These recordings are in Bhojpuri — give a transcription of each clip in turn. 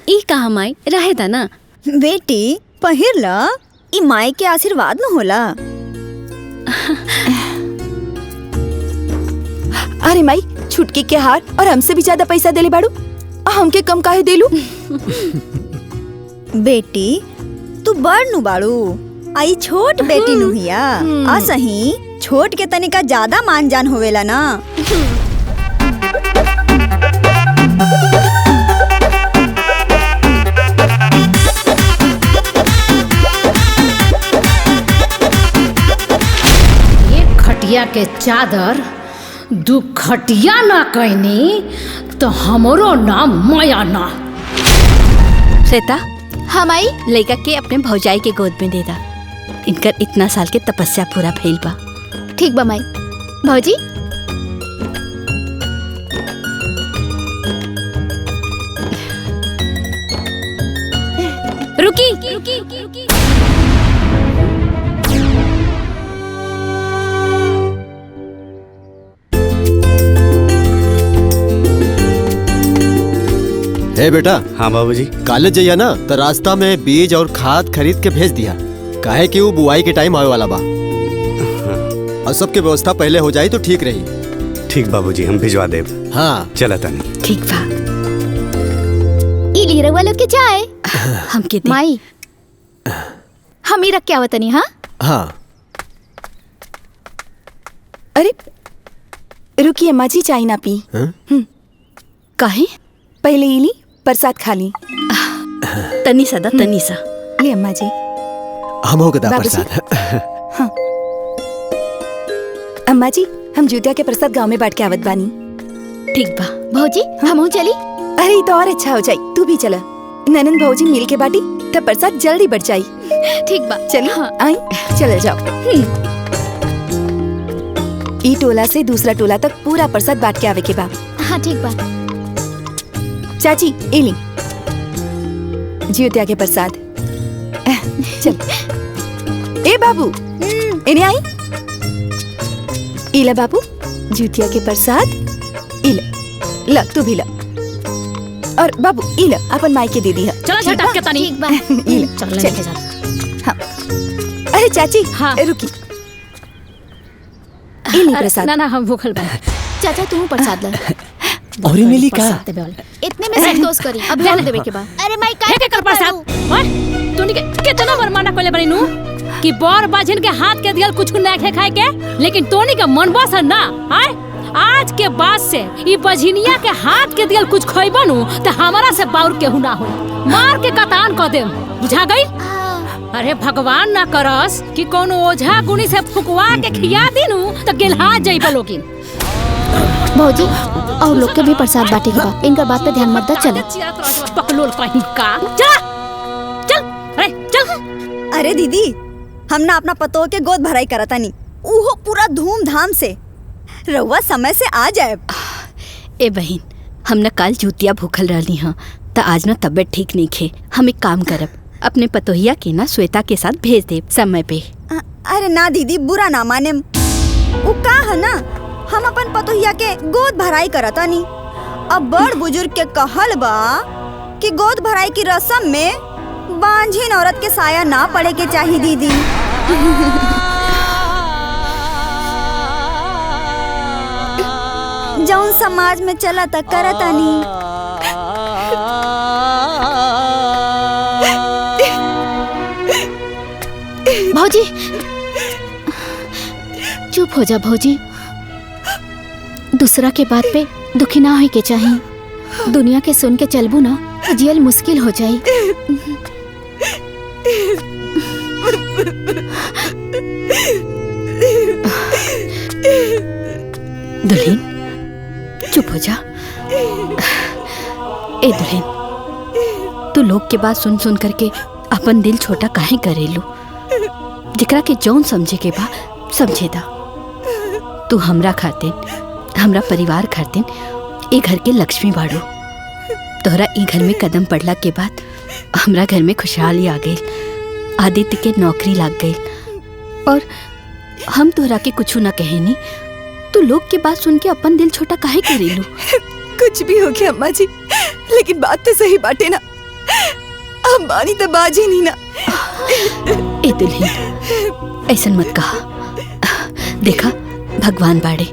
ई कहा माई रहे दा ना। बेटी पहिर ला, ई माई के आशीर्वाद न होला। अरे माई छुटकी के हार और हमसे भी ज्यादा पैसा देले बाड़ू, हमके कम काहे देलू? बेटी तू बड़ नु बाड़ू, आई छोट बेटी नु हिया। आ सही छोट के तनिका ज्यादा मान जान होवेला ना। एक खटिया के चादर दू खटिया ना कहनी तो हमरो नाम माया ना। श्वेता, हम आई लड़का के अपने भौजाई के गोद में दे दा। इनकर इतना साल के तपस्या पूरा भइल बा। ठीक बा माई। भौजी रुकी। हे बेटा। हाँ बाबूजी। कॉलेज जाइया ना तो रास्ता में बीज और खाद खरीद के भेज दिया, काहे कि वो बुआई के टाइम आवे वाला बा। और सबके व्यवस्था पहले हो जाए तो ठीक रही। ठीक बाबूजी, हम भिजवा देब। हाँ चला तनी। ठीक बा। ई लीरा वालों के चाय हमके दे। माई हम ही रख के आवतनी। हाँ हाँ। अरे रुकिए अम्मा जी, चाय ना पी। काहे? पहले ई ली, प्रसाद खा ली। तनी सा दा, तनी सा। ले अम्मा जी। हम हो गदा बाबूजी। प्रसाद। हाँ। अम्मा जी हम जूतिया के प्रसाद गांव में बांट के आवत बानी। ठीक बा। भौजी हम चली। अरे ये तो और अच्छा हो जाई, तू भी चला। ननन भौजी मिल के बाटी तब प्रसाद जल्दी बढ़ जाई। ठीक बा चली। हाँ। आई चल जाओ। ई टोला से दूसरा टोला तक पूरा प्रसाद बांट के आवे के बा। हाँ ठीक बा। चाची ए ली जियोतिया के प्रसाद। चल ए बाबू इन्हें आई। इला बाबू जियोतिया के प्रसाद। इला ला, तू भी ला। और बाबू इला अपन माई के दे दी है। चलो झटक के तनी। ठीक बा। इला चल लेके जा। हाँ। अरे चाची हाँ। रुकी। इली प्रसाद। ना ना हम भूखल बा। चाचा तू प्रसाद ला। और मिली का? इतने में संतोष करी, अब ध्यान देवे के बा। अरे माई का के कर प्रसाद। ओए तूनी के कितना बार मना कइले बनी नु कि बर बाजिन के हाथ के दियल कुछ ना खाए के, लेकिन तोनी के मन बस ना। आय आज के बाद से ई बजिनिया के हाथ के दियल कुछ खइबा नु त हमरा से बाउर केहू ना होई, मार के कतान क देम। बुझा गई? अरे भगवान ना करस कि कोनो ओझा गुनी से फुकवा के खिया दिनु त गेलहा जइबा लोगिन। भौजी और लोग के भी प्रसाद बांटे के बा, इनका बात पे ध्यान मत दा। चलो पकलोल कहीं का। चल अरे चल। अरे दीदी, हम ना अपना पतोह के गोद भराई करतानी, उहो पूरा धूमधाम से। रउआ समय से आ जाए। ए बहन, हम न काल जूतिया भूखल रहली हाँ, त आज न तबियत ठीक नहीं खे। हम एक काम करब, अपने पतोहिया के ना श्वेता के साथ भेज दे समय पे। अरे ना दीदी, बुरा ना माने। उ का है ना, हम अपन पतोहिया के गोद भराई करतानी। अब बड़ बुजुर्ग के कहल बा कि गोद भराई की रस्म में बांझिन औरत के साया ना पड़े के चाहिए दीदी। जौन समाज में चला त करतानी। भौजी चुप हो जा भौजी, दूसरा के बात पे दुखी ना होए के चाहिए। दुनिया के सुन के चलबू ना तो जियल मुश्किल हो जाई। दुल्हन चुप हो जा। ए दुल्हन, तू लोग के बात सुन सुन करके अपन दिल छोटा काहे करेलू? जिकरा के जौन समझे के बा समझे दा। तू हमरा खातिन, हमरा परिवार खातिन ए घर के लक्ष्मी बाड़ू। तोहरा ई घर में कदम पड़ला के बाद हमरा घर में खुशहाली आ गई। आदित्य के नौकरी लग गई और हम तोहरा के कुछ ना कहेनी। तू लोग के बात सुन के अपन दिल छोटा काहे करेलू? कुछ भी हो गया अम्मा जी, लेकिन बात तो सही बाटे ना। अब मानी तो बाजी नहीं ना। ए दुल्हन ऐसन मत कहा। देखा भगवान बाड़े,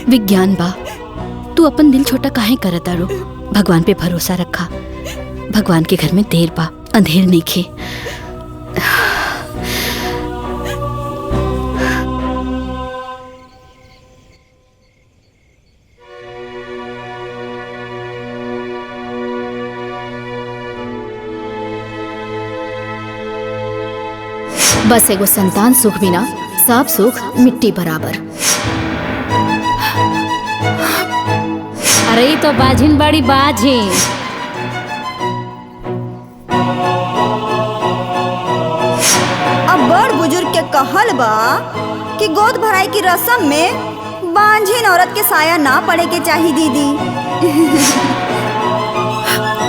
विज्ञान बा, तू अपन दिल छोटा काहे करत आरो? भगवान पे भरोसा रखा। भगवान के घर में देर बा, अंधेर नहीं खे। बस एगो संतान सुख बिना सब सुख मिट्टी बराबर। अरे ई तो बाझिन बड़ी बाझिन। अब बड़ बुजुर्ग के कहल बा कि गोद भराई की रस्म में बांझिन औरत के साया ना पड़े के चाहिए दीदी।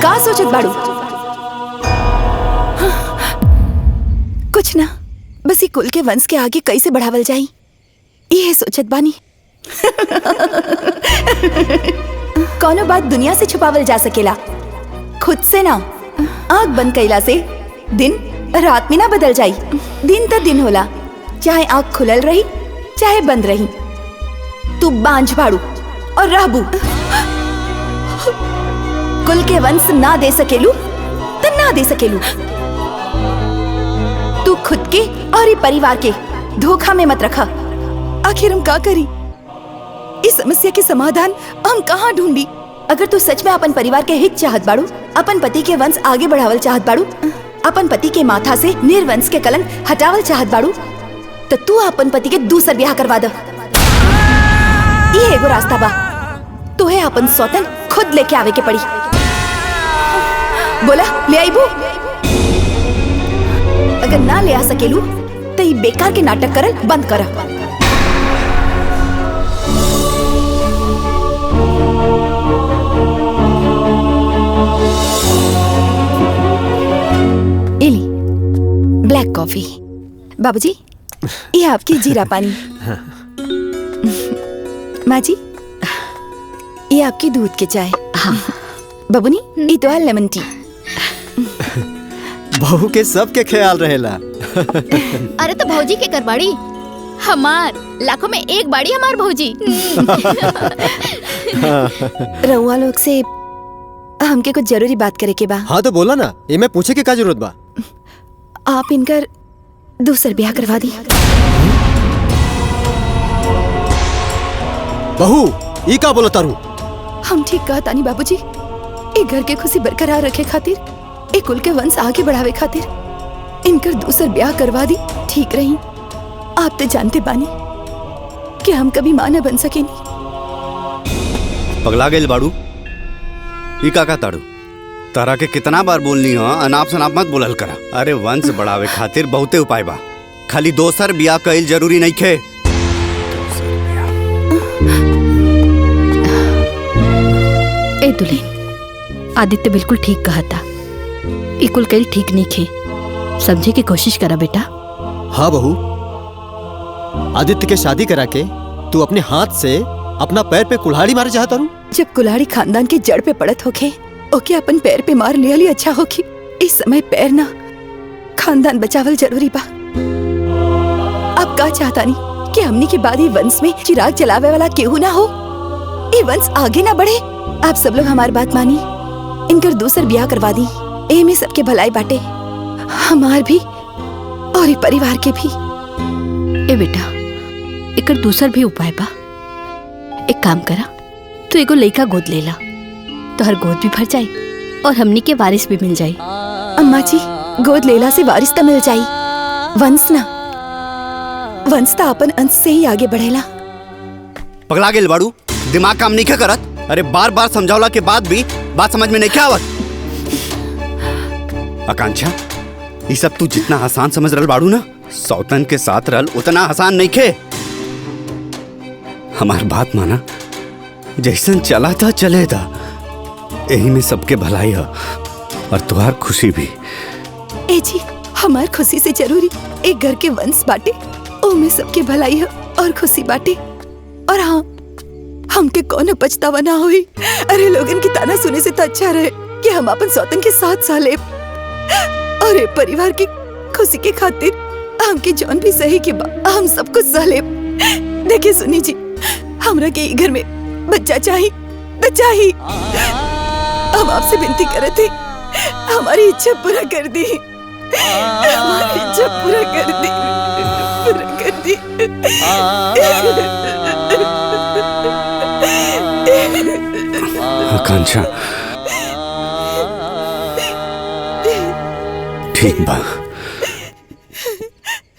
का सोचत बाड़ू? कुछ ना, बस ये कुल के वंश के आगे कैसे बढ़ावल जाई ये सोचत बानी। कौनो बात दुनिया से छुपावल जा सकेला, खुद से ना। आँख बंद कैला से दिन रात में ना बदल जाई। दिन तो दिन होला, चाहे आँख खुलल रही चाहे बंद रही। तू बांझ बाड़ू और रहबू। कुल के वंश ना दे सकेलू तो ना दे सकेलू। तू खुद के और ये परिवार के धोखा में मत रखा। आखिर हम का करी? इस समस्या के समाधान हम कहाँ ढूंढी? अगर तू सच में अपन परिवार के हित चाहत बाड़ू, अपन पति के वंश आगे बढ़ावल चाहत बाड़ू, अपन पति के माथा से निर्वंश के कलंक हटावल चाहत बाड़ू, तो तू अपन पति के दूसर ब्याह करवा दे। ये एगो रास्ता बा। तोहे अपन सौतन खुद लेके आवे के पड़ी। बोला ले आईबू? अगर ना ले आ सकेलू तो ये बेकार के नाटक करल बंद कर। इली ब्लैक कॉफी। बाबूजी ये आपकी जीरा पानी। माँ जी ये आपकी दूध के चाय। हाँ बाबूनी ये तो है लेमन टी। बहू के सबके ख्याल रहेला। अरे तो भौजी के करबाड़ी हमार लाखों में एक बाड़ी हमार भौजी। रउआ लोग से हमके कुछ जरूरी बात करे के बा। हाँ तो बोला ना, ये मैं पूछे के का जरूरत बा? आप इनकर दूसर ब्याह करवा दी। बहू ई का बोला तारू? हम ठीक कहा तानी बाबूजी। एक घर के खुशी बरकरार रखे खातिर, एक कुल के वंश आगे बढ़ावे खातिर इनकर दूसर ब्याह करवा दी ठीक रही। आप तो जानते बानी कि हम कभी मां न बन सकेनी। पगला गइल बाड़ू? ई का ताड़ू? तारा के कितना बार बोलनी हो अनाप शनाप मत बोलल करा। अरे वंश बढ़ावे खातिर बहुते उपाय बा, खाली दोसर ब्याह कईल जरूरी नहीं खे। ए दुल्हन, आदित्य बिल्कुल ठीक कहा था। इकुल कल ठीक नहीं खे, समझे की कोशिश करा बेटा। हाँ बहू, आदित्य के शादी करा के तू अपने हाथ से अपना पैर पे कुल्हाड़ी मारे चाहता रू? जब कुल्हाड़ी खानदान के जड़ पे पड़त होके ओके अपन पैर पे मार लिया ली अच्छा होगी। इस समय पैर ना खानदान बचावल जरूरी बा। अब का चाहता नहीं कि हमनी के बाद ही वंश में चिराग जलावे वाला केहू ना हो, ये वंश आगे ना बढ़े। आप सब लोग हमारी बात मानी, इनकर दूसर ब्याह करवा दी। ए में सबके भलाई बाटे, हमार भी और ये परिवार के भी। ए बेटा, एकर दूसर भी उपाय बा। एक काम करा, तू एगो लइका गोद लेला, तोहर गोद भी भर जाई और हमनी के वारिस भी मिल जाई। अम्मा जी, गोद लेला से वारिस तो मिल जाई, वंश ना। वंश तो अपन अंश से ही आगे बढ़ेला। पगला गेल बाड़ू, दिमाग काम नहीं करत? अरे बार बार समझावला के बाद भी बात समझ में नहीं आवत। आकांक्षा, ये सब तू जितना आसान समझ रहल बाड़ू ना, सौतन के साथ रहल उतना आसान नहीं खे। हमार बात माना, जैसन चला था चले था, यही में सबके भलाई है और तुम्हार खुशी भी। ए जी, हमार खुशी से जरूरी एक घर के वंश बाटे, ओ में सबके भलाई है और खुशी बाटे। और हाँ, हमके कौन पछतावा ना होई। अरे लोगन की ताना सुने से तो अच्छा रहे कि हम अपन सौतन के साथ साले और ये परिवार की खुशी के खातिर हमके जौन भी सही के बा हम सब कुछ सहले। देखिए सुनी जी, हमरा के ई घर में बच्चा चाहिए तो चाहिए। हम आपसे विनती करे थे, हमारी इच्छा पूरा कर दी, हमारी इच्छा पूरा कर दी, पूरा कर दी। आकांक्षा, ठीक बा,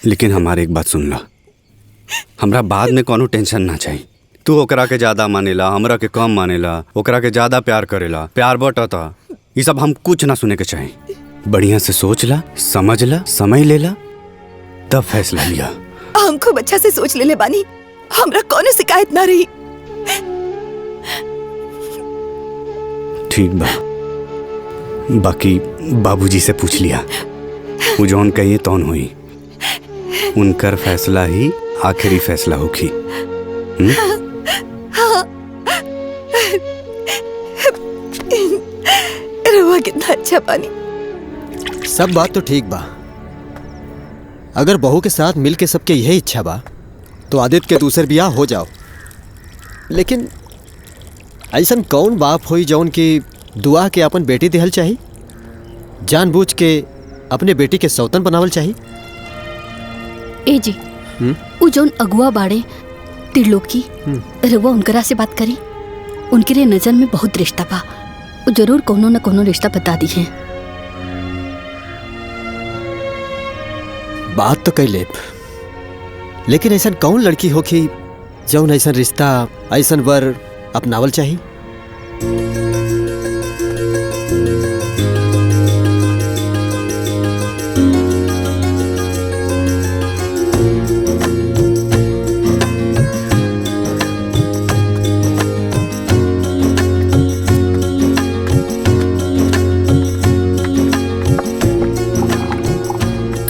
लेकिन हमारे एक बात सुन ला। हमरा बाद में कोनो टेंशन ना चाहिए। तू ओकरा के ज्यादा मानेला, हमरा के कम मानेला, ओकरा के ज्यादा प्यार करेला, प्यार बटता, ये सब हम कुछ ना सुने के चाहिए। बढ़िया से सोच ला, समझ ला, समय ले ला, तब फैसला लिया। हम खूब अच्छा से सोच ले बानी, हमरा कोनो शिकायत ना रही। ठीक बा, बाकी बाबूजी से पूछ लिया, वो जौन कहिए तौन हुई, उनकर फैसला ही आखिरी फैसला होगी। रवा कितना अच्छा पानी। सब बात तो ठीक बा, अगर बहू के साथ मिल के सबके यही इच्छा बा तो आदित्य के दूसर बियाह हो जाओ। लेकिन ऐसा कौन बाप होई जौन की दुआ के अपन बेटी दिहल चाही, जानबूझ के अपने बेटी के सौतन बनावल चाही। ए जी, उ जौन अगुआ बाड़े त्रिलोकी, रउआ उनकरा से बात करी। उनके नजर में बहुत रिश्ता बा, वो जरूर कोनो न कोनो रिश्ता बता दी है। बात तो कई लेब, लेकिन ऐसा कौन लड़की हो कि जौन ऐसा रिश्ता, ऐसा वर अपनावल चाही।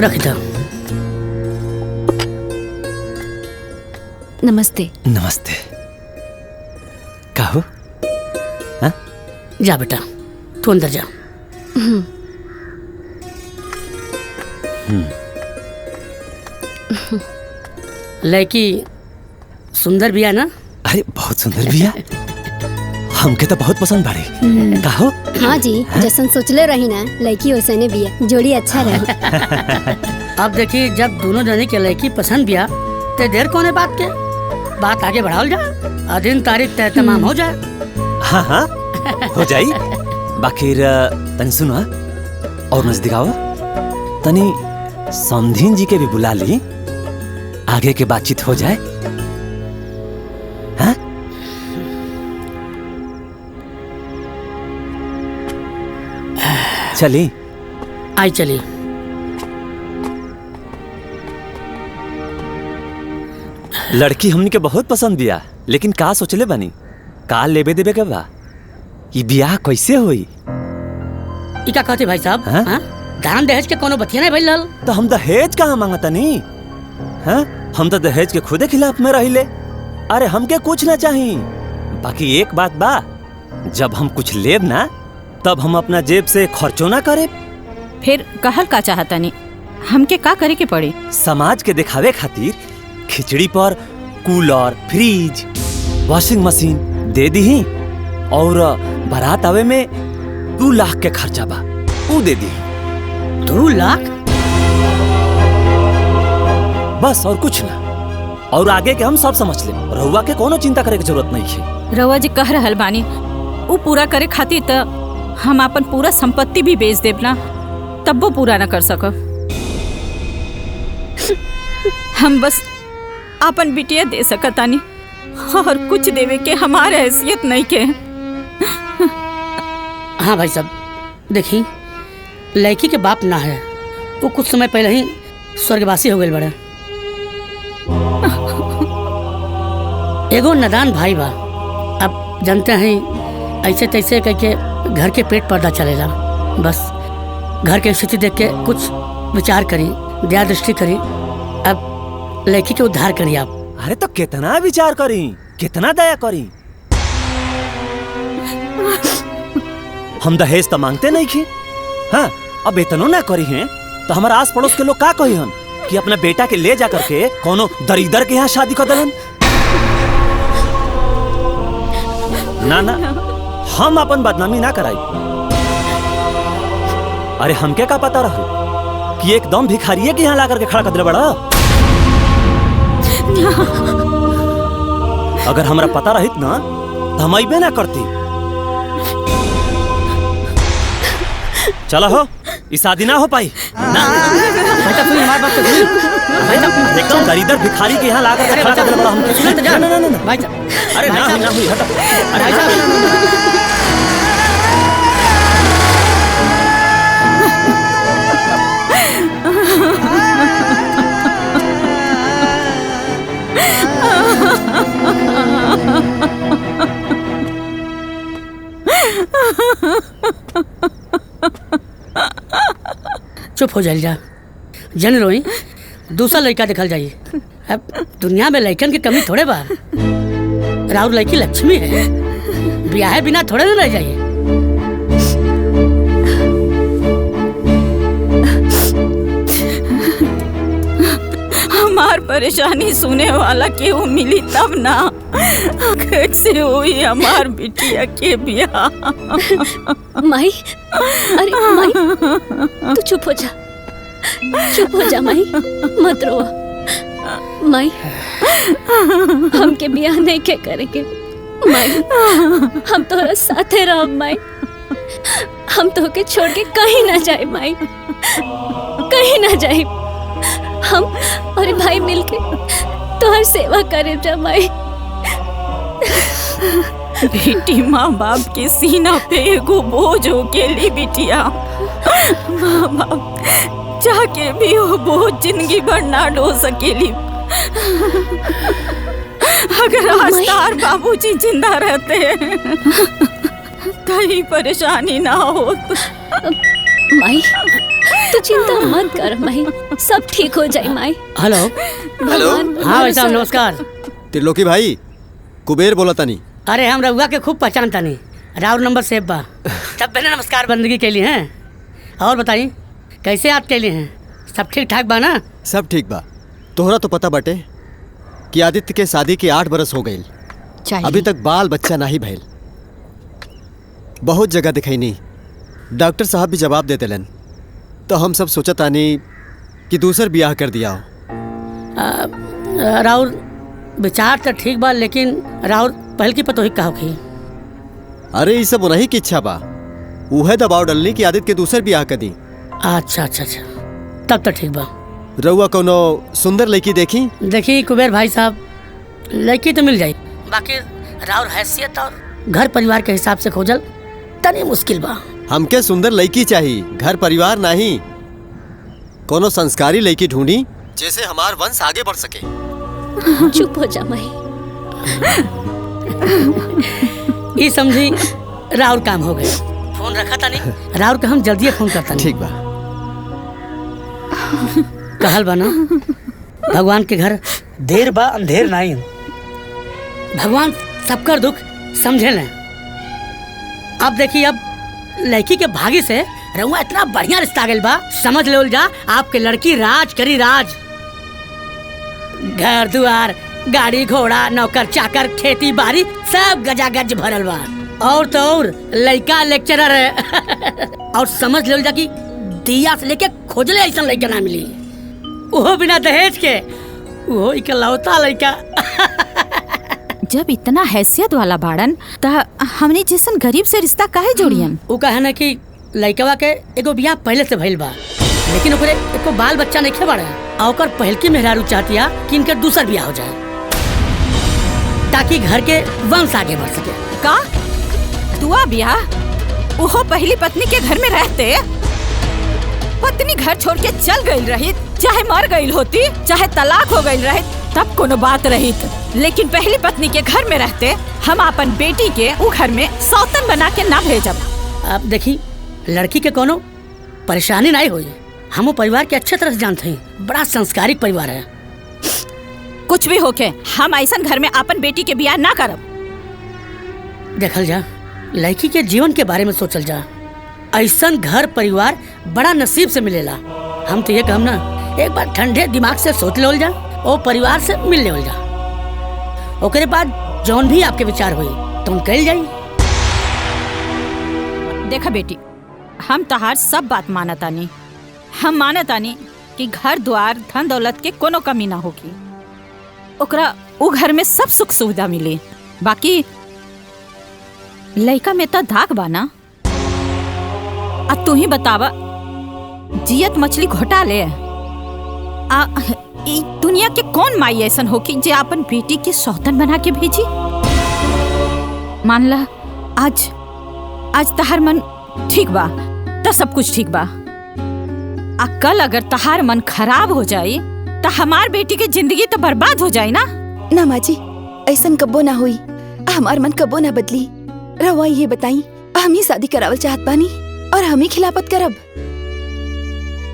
रख दो। नमस्ते। नमस्ते। कहो। हाँ? जा बेटा, तू अंदर जा। लड़की सुंदर भी है ना? अरे बहुत सुंदर भी है, हमके तो बहुत पसंद पड़े। कहो। हाँ जी, जैसन सोचले रही ना लड़की वैसने भी है, जोड़ी अच्छा रही। अब देखिए, जब दोनों जने के लड़की पसंद भी आ तो देर कौन है बात के, बात आगे बढ़ाओ जाए, दिन तारीख तय तमाम हो जाए। हाँ हाँ हो जाई। बाकी तनी सुनो और नजदीक आओ, तनी समधीन जी के भी बुला ली, आगे के बातचीत हो जाए। हाँ? चली आई चली। लड़की हमनी के बहुत पसंद बिया, लेकिन का सोचले बनी, का लेबे देबे के बा, ये बियाह कैसे होई। इका कहते भाई साहब, हाँ? हाँ? दान दहेज के कोनो बतिया नहीं भइल। तो हम दहेज कहाँ मांगता नहीं, हाँ? हम तो दहेज के खुदे खिलाफ में रहिले। अरे हमके कुछ ना चाहिए। बाकी एक बात बा, जब हम कुछ लेब ना तब हम अपना जेब से खर्चो ना करे। फिर कहल का चाहता नहीं, हमके का करे के पड़ी। समाज के दिखावे खातिर खिचड़ी पर कूलर, फ्रिज, वॉशिंग मशीन दे दी, और बारात आवे में 2 लाख के खर्चा बा, वो दे दी। 2 लाख? बस और कुछ ना, और आगे के हम सब समझ ले। रहुआ के कोनो चिंता करे की जरूरत नहीं है। रउआ जी कह रहल बानी, वो पूरा करे खातिर त हम अपन पूरा संपत्ति भी बेच देब ना, तब वो पूरा ना कर सकब। हम बस अपन बिटिया दे सकतानी, और कुछ देवे के हमारे हैसियत नहीं के। हाँ भाई साहब, देखी लड़की के बाप ना है, वो कुछ समय पहले ही स्वर्गवासी हो गए बड़े। एगो नादान भाई बा, अब जानते हैं ऐसे तैसे करके घर के पेट पर्दा चलेला। बस घर के स्थिति देख के कुछ विचार करी, दया दृष्टि करी, अब लड़की के उद्धार करी आप। अरे तो कितना विचार करी, कितना दया करी। हम दहेज तो मांगते नहीं खे। हाँ, अब इतनो ना करी हैं तो हमारे आस पड़ोस के लोग का कही हन कि अपना बेटा के ले जा करके कोनो दरिदर के यहाँ शादी कर दलन। ना ना, हम अपन बदनामी ना कराई। अरे हमके का पता रहा कि एकदम भिखारिये के यहाँ ला करके खड़ा कर दिला बड़ा। अगर हमरा पता रहित ना तो हम अइबे ना करती। चलो हो, इस शादी ना हो पाई ना। हमारी बात तो एकदम दरिदर भिखारी के यहाँ ला करके खड़ा कर दिला बड़ा। हम ना ना ना भाई, अरे ना हुई हटा। अरे चुप हो जाइए जा, जन रोई दूसरा लड़का दिखल जाइए। अब दुनिया में लड़कन की कमी थोड़े बा। राउर लड़की लक्ष्मी है, ब्याह बिना थोड़े ना रह जाइए। हमार परेशानी सुने वाला केहू मिली तब ना कैसे हुई हमार बिटिया के ब्याह। माई, अरे माई तू चुप हो जा, चुप हो जा माई, मत रो। माई हमके ब्याह नहीं के करेंगे माई, हम तोरा साथे रह माई, हम तो के छोड़ के कहीं ना जाए माई, कहीं ना जाए। हम और भाई मिलके तोहर सेवा करे जा माई। बेटी माँ बाप के सीना पे एगो बोझ हो के ली बिटिया। माँ बाप जाके भी वो बोझ जिंदगी भर ना ढो सकेली। अगर आज तार बाबूजी जिंदा रहते कहीं परेशानी ना हो। माई तू चिंता मत कर माई, सब ठीक हो जाए माई। हेलो हेलो, हाँ भाई साहब नमस्कार। त्रिलोकी भाई, कुबेर बोला तानी। अरे हम रउआ के खूब पहचानता नहीं, राउर नंबर सेव बा, तब मैंने नमस्कार बंदगी के लिए हैं। और बताइए कैसे याद के लिए हैं? सब ठीक ठाक बा ना? सब ठीक बा। तोहरा तो पता बटे कि आदित्य के शादी के 8 बरस हो गई, अभी तक बाल बच्चा नहीं भइल। बहुत जगह दिखैनी, डॉक्टर साहब भी जवाब देते लन, तो हम सब सोचत आनी कि दूसर ब्याह कर दिया हो। राउर विचार तो ठीक बा, लेकिन राउर पहल की पतोही का होगी। अरे ये सब उन्हीं की इच्छा बा, उहे दबाव डलनी कि आदित्य के दूसर ब्याह कर दी। अच्छा अच्छा अच्छा, तब तो ठीक बा। रउआ कोनो सुंदर लड़की देखी? देखी कुबेर भाई साहब, लड़की तो मिल जाई, बाकी राउर हैसियत और घर परिवार के हिसाब से खोजल तनी मुश्किल बा। हमके सुंदर लड़की चाहिए, घर परिवार नहीं। कोनो संस्कारी लड़की ढूंढी जैसे हमार वंश आगे बढ़ सके। चुप हो जा माई। ये समझी राउर काम हो गए। फोन रखा था नहीं, राउर का हम जल्दी फोन करता नहीं। ठीक बा। कहल बना भगवान के घर देर बा अंधेर नहीं। भगवान सबका दुख समझे लें। अब देखिए, अब लड़की के भाग्य से रहुआ इतना बढ़िया रिश्ता गइल बा, समझ लो जा आपके लड़की राज करी राज। घर दुआर, गाड़ी घोड़ा, नौकर चाकर, खेती बाड़ी सब गजागज भरल बा। और तो और लड़का लेक्चरर है। और समझ लो जा कि दिया से लेके खोजले ऐसा लड़का ना मिली, वो बिना दहेज के, वो इकलौता लड़का। जब इतना हैसियत वाला बाड़न त हमने जैसन गरीब से रिश्ता काहे जोड़ियन? वो कहे ना कि लड़कवा के एगो बियाह पहले से भइल बा, लेकिन ओकरे एको बाल बच्चा नहीं खे बाड़े। और ओकर पहल की मेहरारू चाहतिया कि इनके दूसर बियाह हो जाए, ताकि घर के वंश आगे बढ़ सके। का दुआ बियाह? वो पहली पत्नी के घर में रहते पत्नी घर छोड़ के चल गई रही, चाहे मर गई होती, चाहे तलाक हो गई रही, तब कोनो बात रही। लेकिन पहली पत्नी के घर में रहते हम अपन बेटी के वो घर में सौतन बना के ना भेजब। अब देखी, लड़की के कोनो परेशानी नहीं हुई। हम परिवार के अच्छे तरह से जानते हैं, बड़ा संस्कारिक परिवार है। कुछ भी होके हम ऐसा घर में अपन बेटी के ब्याह ना करब। देखल जा, लड़की के जीवन के बारे में सोचल जा। ऐसन घर परिवार बड़ा नसीब से मिलेला। हम तो ये कहम ना, एक बार ठंडे दिमाग से सोच ले जा और परिवार से मिल ले जा, ओकरे बाद जौन भी आपके विचार हुई तुम कल जाई। देखा बेटी, हम तहार सब बात मानतानी। हम मानतानी कि घर द्वार धन दौलत के कोनो कमी ना होगी, ओकरा उ घर में सब सुख सुविधा मिली। बाकी लइका में तो धाक बा ना। अब तू ही बतावा, जियत मछली घोटा ले ई दुनिया के कौन माई ऐसन होगी जे अपन बेटी के सौतन बना के भेजी। मान ला आज तहार मन ठीक बा तो सब कुछ ठीक बा, आ कल अगर तहार मन खराब हो जाए तो हमार बेटी की जिंदगी तो बर्बाद हो जाए ना। ना माँ जी, ऐसन कब्बो ना हुई, हमार मन कब्बो ना बदली। रवा ये बताई, हम ही शादी करावल चाहत बानी और हम ही खिलाफत करब।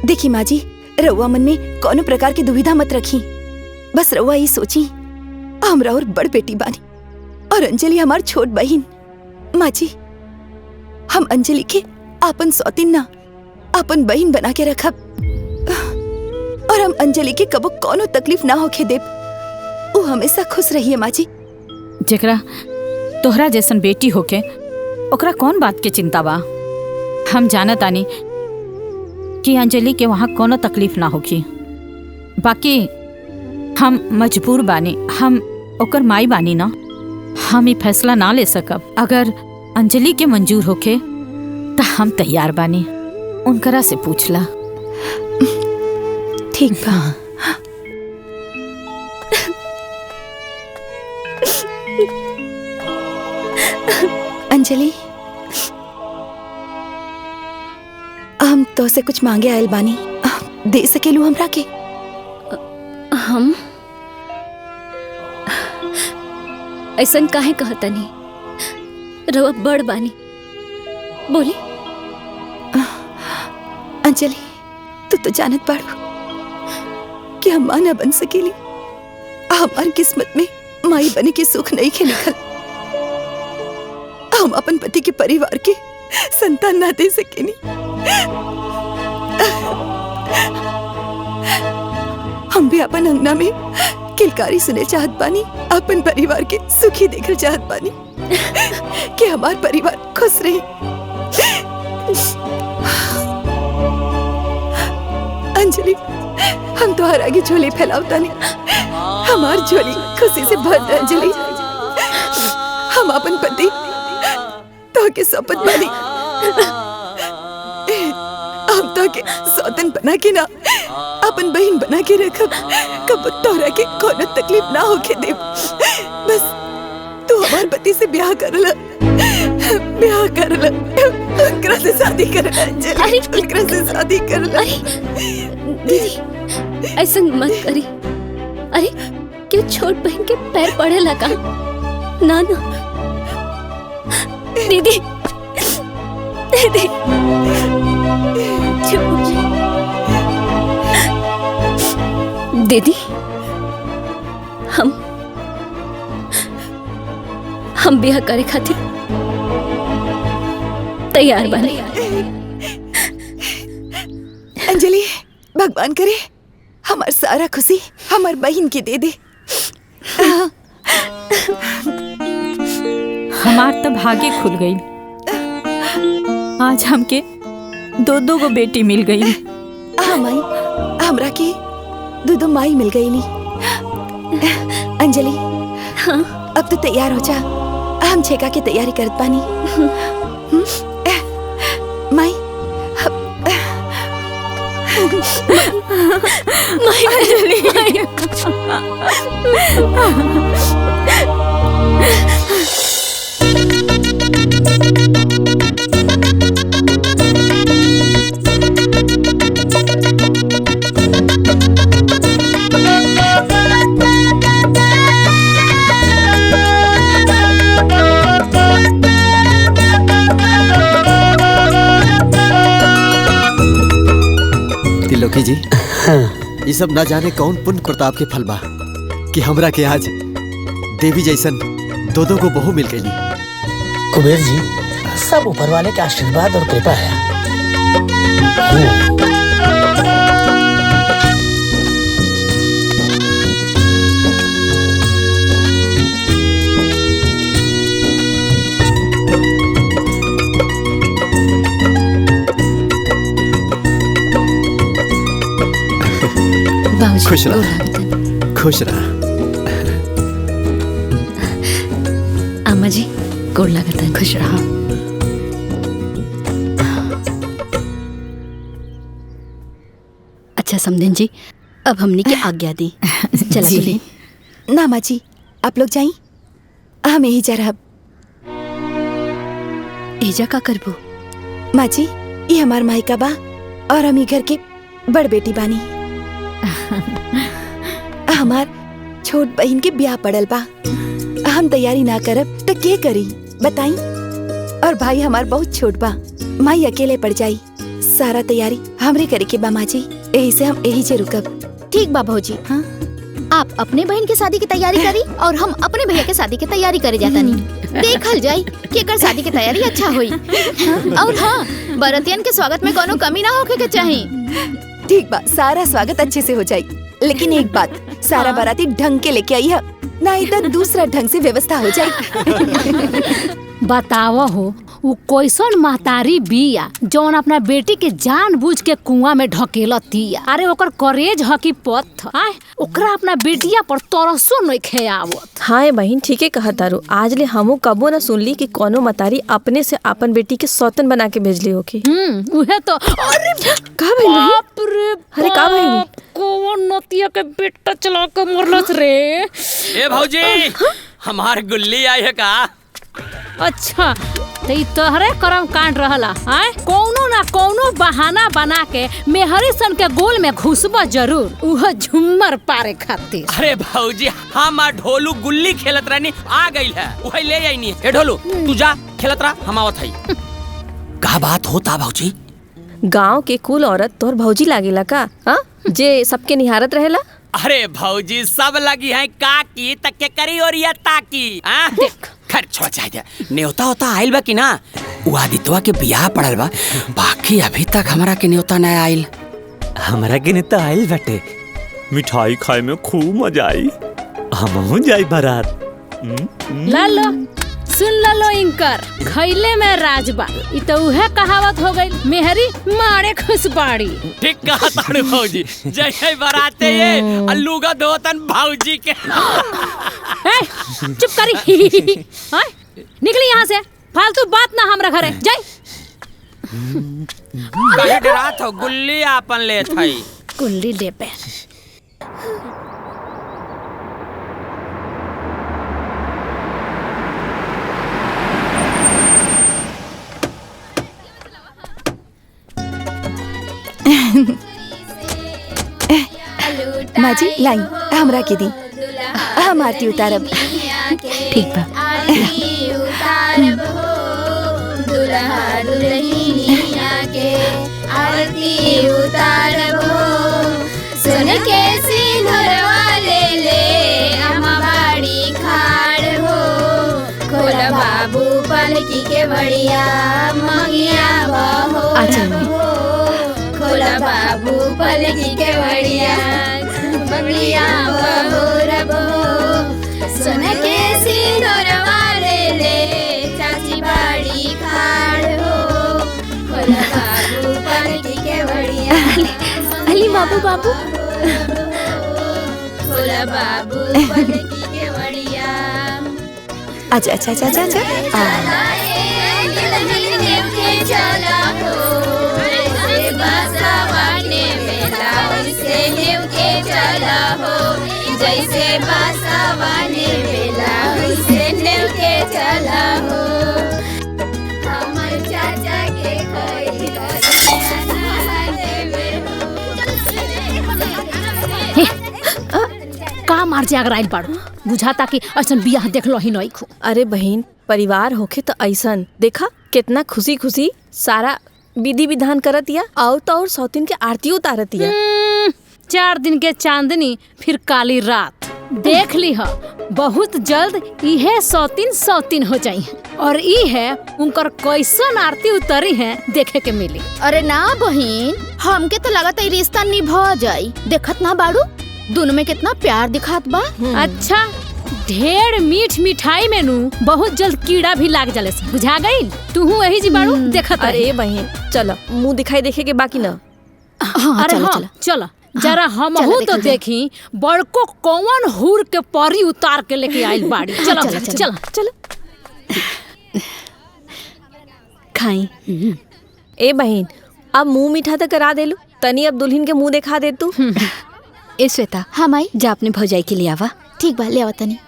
देखी माँ जी, रउआ मन में कोनो प्रकार की दुविधा मत रखी। बस रउआ ये सोची, हमरा और बड़ बेटी बानी और अंजलि हमार छोट बहिन। माँ जी, हम अंजलि के आपन सौतीन ना, आपन बहिन बना के रखब और हम अंजलि के कबो कोनो तकलीफ ना होके देब। वो हमेशा खुश रही है माँ जी। जेकरा तोहरा जैसन बेटी होके ओकरा कौन बात के चिंता बा। हम जानत आनी कि अंजलि के वहाँ कोनो तकलीफ ना होगी। बाकी हम मजबूर बानी, हम ओकर माई बानी ना। हम ये फैसला ना ले सकब। अगर अंजलि के मंजूर होके तो हम तैयार बानी, उनकरा से पूछला। ठीक बा। अंजलि, हम तो से कुछ मांगे आयल बानी, दे सकेलू हमरा के? हम ऐसन काहे कहतनी? रउआ बड़ बानी, बोली। अंजलि, तू तो जानत बाड़ू कि हम मां ना बन सकेली। हमार किस्मत में माई बने के सुख नहीं के लिखल। हम अपन पति के परिवार के संतान ना दे सकेनी। हम भी अपन अंगना में किलकारी सुने चाहत बानी, अपन परिवार के सुखी देखल चाहत बानी कि हमार परिवार खुश रही। अंजलि, हम तुम्हारे आगे झोली फैलावता नहीं, हमार झोली खुशी से भर दे। अंजलि, हम अपन पति तो के शपथ बानी, हम तो के सौतन बना के ना, अपन बहन बना के रखब। कब तोहरा के कोनो तकलीफ ना होके दे। बस तू हमार पति से ब्याह कर ला, ब्याह कर ला, उनकरा से शादी कर ला। अंजलि, उनकरा से शादी कर ला। दीदी, ऐसा मत करी। अरे क्यों छोट बहन के पैर पड़े लगा? ना ना दीदी, दीदी दीदी, हम ब्याह करे खातिर तैयार बने। अंजलि, भगवान करे हमार सारा खुशी हमार बहन के दे दे। हमार तो भाग्य खुल गई। आज हमके दो गो बेटी मिल गई। हाँ माई, हमरा के दो माई मिल गई नी। अंजलि, हाँ, अब तो तैयार हो जा, हम छेका की तैयारी करत बानी। माई, त्रिलोकी जी, ये सब ना जाने कौन पुण्य प्रताप के फल बा कि हमरा के आज देवी जैसन दो को बहू मिल गई। कुबेर जी, सब ऊपर वाले का आशीर्वाद और कृपा है। बाबूजी खुश रह। गोर लागतन। खुश रह। अम्मा जी गोर लागतन। खुश रहा। अच्छा समधिन जी, अब हमने की आज्ञा दी। चला चलिए। ना माँ जी, आप लोग जाई, हम यही जा रहा। एजा का करबो? माँ जी, ये हमार मायका बा और हम ही घर के बड़ बेटी बानी। हमार छोट बहन के ब्याह पड़ल बा, हम तैयारी ना करब तो के करी बताई। और भाई हमार बहुत छोट बा, माई अकेले पड़ जाई। सारा तैयारी हमरे करे के बा माँ जी, यही से हम यही से रुकब। ठीक बा भौजी। हाँ? आप अपने बहन के शादी की तैयारी करी और हम अपने भैया के शादी की तैयारी करे जाता नहीं। देखल जाई कि एकर शादी की तैयारी अच्छा हुई। और हाँ, बरतियन के स्वागत में कोनो कमी ना होके के चाही। ठीक बा, सारा स्वागत अच्छे से हो जाई। लेकिन एक बात, सारा बाराती ढंग के लेके आई है, नहीं तो दूसरा ढंग से व्यवस्था हो जाए। बतावा हो, वो कैसन महतारी बिया जौन अपना बेटी के जानबूझ के कुआं में ढकेलतिया। अरे ओकर करेज ह की पत्थर। आय ओकरा अपना बेटिया पर तरसो नइखे आवत। हाँ बहन, ठीके कहा तारू। आज ले हमू कबो न सुनली कि कोनो मतारी अपने से अपन बेटी के सौतन बना के भेजली होके। उहे तो। अरे का भइल बहन? बाप रे, अरे का भइल? कौन नतिया के बेटा चला के मरलस रे। ए भौजी, हमार गुल्ली आई है का? अच्छा, तो ई तोहरे करम कांड रहला। आय कौनो ना कौनो बहाना बना के मेहरी सन के गोल में घुसबा जरूर, उह झुम्मर पारे खातिर। अरे भौजी, हम ढोलू गुल्ली खेलत रहनी, आ गई है वही ले आई नहीं। ए ढोलू, तू जा खेलत रहा, हम आवत हई। का बात होता भौजी? गांव के कुल औरत तोहर भौजी लागेला का? हाँ, जे सबके निहारत रहेला। अरे भौजी, सब लगी है काकी तक के करी और ये ताकी। देख खैर छोड़ जाए, न्योता होता आइल बा कि ना? वो आदित्य के बियाह पड़ल बा, बाकी अभी तक हमारा के न्योता न आइल। हमारा के न्योता आइल बाटे, मिठाई खाए में खूब मजा आई, हमहू जाई बारात। लालो सुन लो इनकर खैले में राजबा। ई तो उहे कहावत हो गई, मेहरी मारे खुशबाड़ी। ठीक कहा तारू भौजी, जय बराते ये अल्लूगा दोतन भौजी के। चुप करी। निकली यहाँ से, फालतू बात ना हमरा घरे जाई। कहे डरात हो, गुल्ली आपन लेत हई। गुल्ली ले पे। माँ जी लाई, हमरा के दी, हम आरती उतारब। ठीक बा। दुल्हा दुल्हनिया के आरती उतारब हो, सुन के सिंदूरवा ले ले अम्मा बाड़ी खाड़ हो। खोला बाबू पलकी के बढ़िया मंगिया बहो हो। खोला बाबू पलकी के बढ़िया मंगिया बहो रबो। सुन के सिंदूरवा ले ले चाची बाड़ी खाड़ हो। खोला बाबू पलकी के बढ़िया अली बाबू बाबू। खोला बाबू पलकी के बढ़िया। अच्छा अच्छा अच्छा अच्छा अच्छा। चला हो ऐसे बासावाने मेला, वैसे नेव के चला हो। जैसे बासावाने मेला, वैसे नेव के चला हो। हमर चाचा के कोई का मार जे अगर आइल बाड़ू, बुझाता कि ऐसन बियाह देख लो ही नहीं खू। अरे बहन, परिवार होखे तो ऐसन देखा कितना खुशी खुशी सारा विधि विधान करतिया और तो और सौतीन के आरती उतारतिया। 4 दिन के चांदनी फिर काली रात। देख ली हा, बहुत जल्द इहे सौतीन हो जाई है। और ई है उनकर कैसन आरती उतरी है देखे के मिली। अरे ना बहिन, हमके तो लगता है रिश्ता निभा जाई। देखत ना बाड़ू दोनों में कितना प्यार दिखात बा। अच्छा, ढेर मीठ मिठाई में नू बहुत जल्द कीड़ा भी लाग जाले से, बुझा गई? तू यही जी बाड़ू देखत। अरे बहन चलो, मुंह दिखाई देखे के बाकी ना। अरे हाँ चलो, जरा हमहू तो देखी बड़को कौन हुर के परी उतार के लेके आइल बाड़ी। चलो चलो चलो चलो खाई। ए बहन अब मुंह मीठा तो करा देलू, तनी अब दुल्हन के मुंह दिखा दे तू। ए श्वेता, हाँ माई, जा अपने भौजाई के लिए आवा। ठीक बा, ले आवा तनी।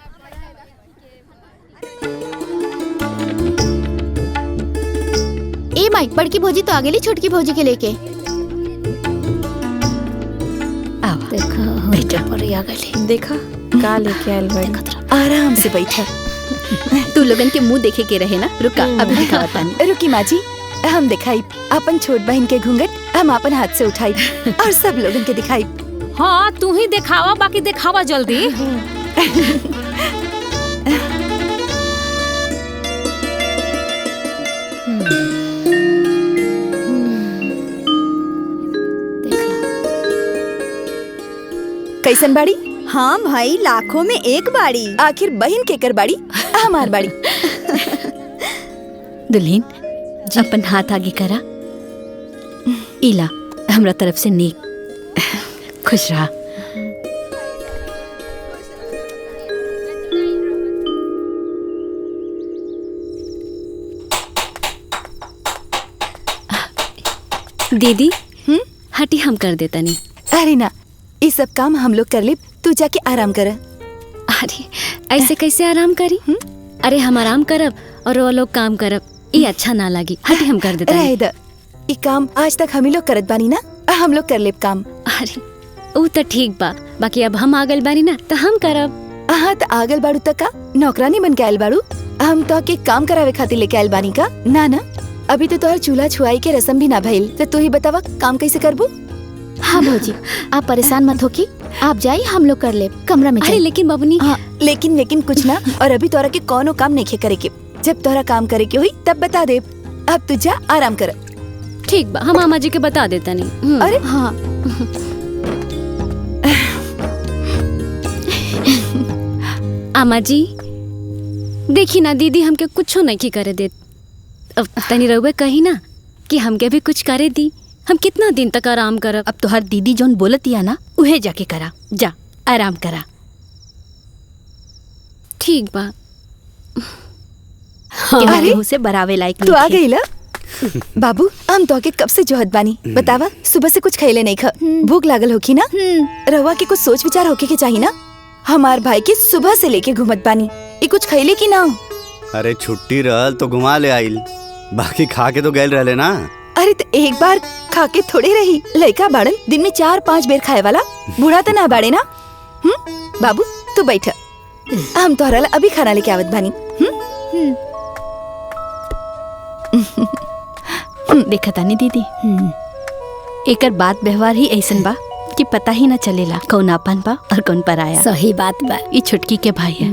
ए माई, बड़की भौजी तो आ गेली छोटकी भौजी के लेके। देखा बेटा पर आ गई। देखा का लेके आइल बड़ी। आराम से बैठा। तू लोगन के मुंह देखे के रहे ना। रुका अभी दिखावा तानी। रुकी माँ जी, हम दिखाई अपन छोट बहन के घूंघट हम अपन हाथ से उठाई और सब लोगन के दिखाई। हाँ तू ही दिखावा, बाकी दिखावा जल्दी। कैसन बाड़ी? हाँ भाई, लाखों में एक बाड़ी। आखिर बहन के कर बाड़ी, हमार बाड़ी। दुल्हन अपन हाथ आगे करा। इला हमरा तरफ से नेक खुश रहा। दीदी हटी, हम कर देता नहीं। अरे ना, ये सब काम हम लोग कर ले, तू जाके आराम कर। अरे ऐसे कैसे आराम करी? अरे हम आराम करब और वो लोग काम करब, ये अच्छा ना लगी। हटी, हम कर देता रहे द। ये काम आज तक हम ही लोग करत बानी ना, हम लोग कर ले काम। अरे वो तो ठीक बा, बाकी अब हम आगल बानी ना तो हम करब। हाँ तो आगल बाड़ू तक का नौकरानी बन के आयल बाड़ू, हम तो के काम करावे खातिर लेके आयल बानी का ना ना। अभी तो तोहर चूल्हा छुआई के रस्म भी ना भइल, तो तू ही बतावा काम कैसे करबू? हाँ भौजी, आप परेशान मत हो की, आप जाइए, हम लोग कर ले कमरा में। अरे लेकिन बबनी, हाँ लेकिन कुछ ना। और अभी तोरा के कोनो काम नहीं करे के, जब तोरा काम करे के हुई तब बता दे। अब तू जा आराम कर। ठीक बा, हम मामा जी के बता देता नहीं। अरे हाँ आमा जी देखी ना, दीदी हमके कुछ नहीं की करे दे। अब तनी रहुए कही ना कि हमके भी कुछ करे दी, हम कितना दिन तक आराम करब। अब तो हर दीदी जोन बोलतिया ना उहे जाके करा, जा आराम करा। ठीक बा। अरे से बरावे लायक तू आ गई ला? बाबू हम तो के कब से जोहत बानी, बतावा सुबह से कुछ खैले नहीं खा, भूख लागल होकी ना? रवा के कुछ सोच विचार होके के चाहिए ना। हमार भाई के सुबह से लेके घूमत बानी, ये कुछ खैले की ना? अरे छुट्टी रहल तो घुमा ले आइल, बाकी खा के तो गैल रहले ना। अरे तो एक बार खा के थोड़े रही, लड़का बाड़न दिन में 4-5 बेर खाए वाला, बूढ़ा तो ना बाड़े ना। बाबू तू बैठ, हम तोहरा ला अभी खाना लेके आवत बानी। देखा तानी दीदी, एकर बात व्यवहार ही ऐसन बा कि पता ही ना चलेला कौन आपन बा और कौन पराया। सही बात बा। ये छुटकी के भाई है।